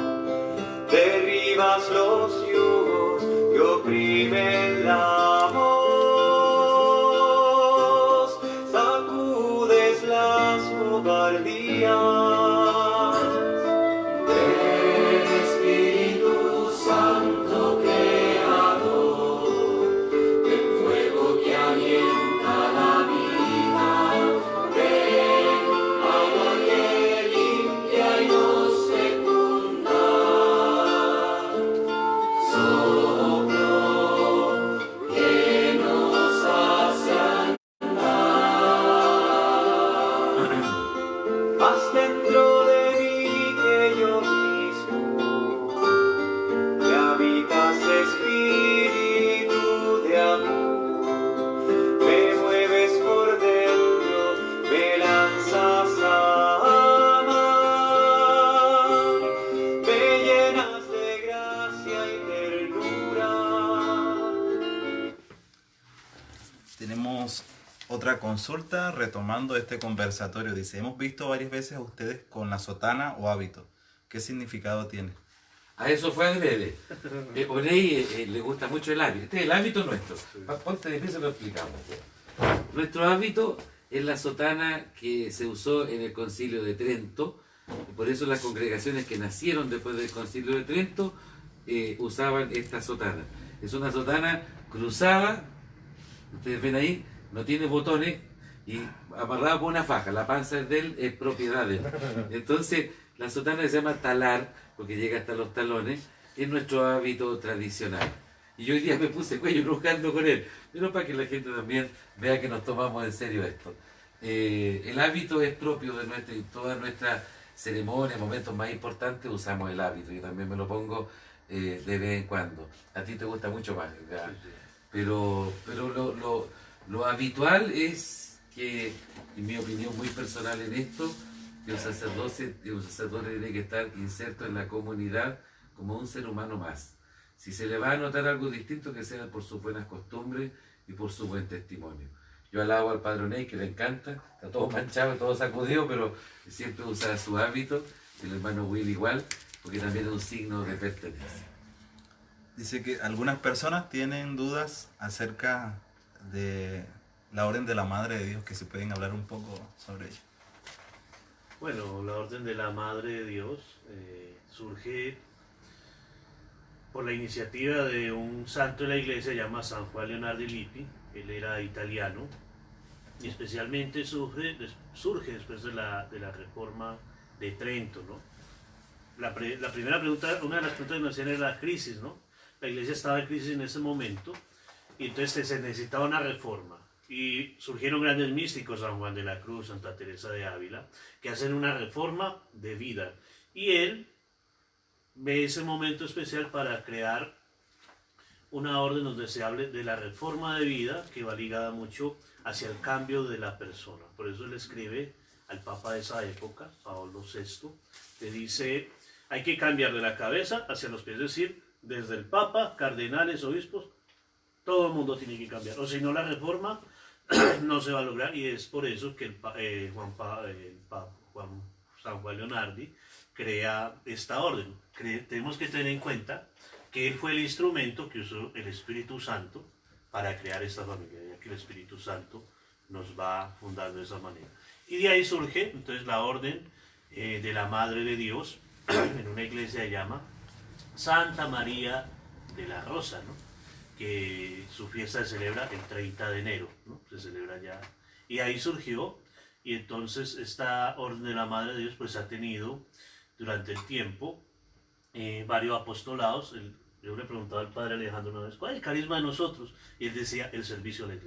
derribas los yugos que oprimen la voz, sacudes las cobardías. Ven Espíritu Santo Creador, Tenemos otra consulta retomando este conversatorio. Dice, hemos visto varias veces a ustedes con la sotana o hábito. ¿Qué significado tiene? A eso fue adrede. Orey le gusta mucho el hábito. Este es el hábito nuestro. Ponte de pie, se lo explicamos. Nuestro hábito es la sotana que se usó en el Concilio de Trento. Y por eso las congregaciones que nacieron después del Concilio de Trento usaban esta sotana. Es una sotana cruzada, ustedes ven ahí, no tiene botones y amarrada con una faja. La panza de él es propiedad de él. Entonces, la sotana se llama talar, porque llega hasta los talones, es nuestro hábito tradicional. Y yo hoy día me puse cuello buscando con él, pero para que la gente también vea que nos tomamos en serio esto. El hábito es propio de todas nuestras ceremonias, momentos más importantes, usamos el hábito. Yo también me lo pongo de vez en cuando. A ti te gusta mucho más, ¿verdad? Pero lo habitual es que, en mi opinión muy personal en esto, que un sacerdote tiene que estar inserto en la comunidad como un ser humano más. Si se le va a notar algo distinto, que sea por sus buenas costumbres y por su buen testimonio. Yo alabo al Padre Ney, que le encanta, está todo manchado, todo sacudido, pero siempre usa su hábito, el hermano Will igual, porque también es un signo de pertenencia. Dice que algunas personas tienen dudas acerca de la Orden de la Madre de Dios, que se pueden hablar un poco sobre ello. Bueno, la Orden de la Madre de Dios surge por la iniciativa de un santo de la iglesia llamado San Juan Leonardo Lippi. Él era italiano y especialmente surge después de la Reforma de Trento, ¿no? La primera pregunta, una de las preguntas que nos hacían era la crisis, ¿no? La iglesia estaba en crisis en ese momento y entonces se necesitaba una reforma. Y surgieron grandes místicos, San Juan de la Cruz, Santa Teresa de Ávila, que hacen una reforma de vida. Y él ve ese momento especial para crear una orden donde se hable de la reforma de vida, que va ligada mucho hacia el cambio de la persona. Por eso él escribe al Papa de esa época, Pablo VI, que dice, hay que cambiar de la cabeza hacia los pies, es decir, desde el Papa, cardenales, obispos, todo el mundo tiene que cambiar. O si no, la reforma no se va a lograr, y es por eso que San Juan Leonardi crea esta orden. Tenemos que tener en cuenta que él fue el instrumento que usó el Espíritu Santo para crear esta familia, ya que el Espíritu Santo nos va fundando de esa manera. Y de ahí surge entonces la Orden de la Madre de Dios, en una iglesia se llama Santa María de la Rosa, ¿no? Que su fiesta se celebra el 30 de enero, ¿no? Se celebra ya. Y ahí surgió, y entonces esta Orden de la Madre de Dios pues ha tenido durante el tiempo varios apostolados. Yo le preguntaba al padre Alejandro una vez, ¿cuál es el carisma de nosotros? Y él decía, el servicio a la iglesia.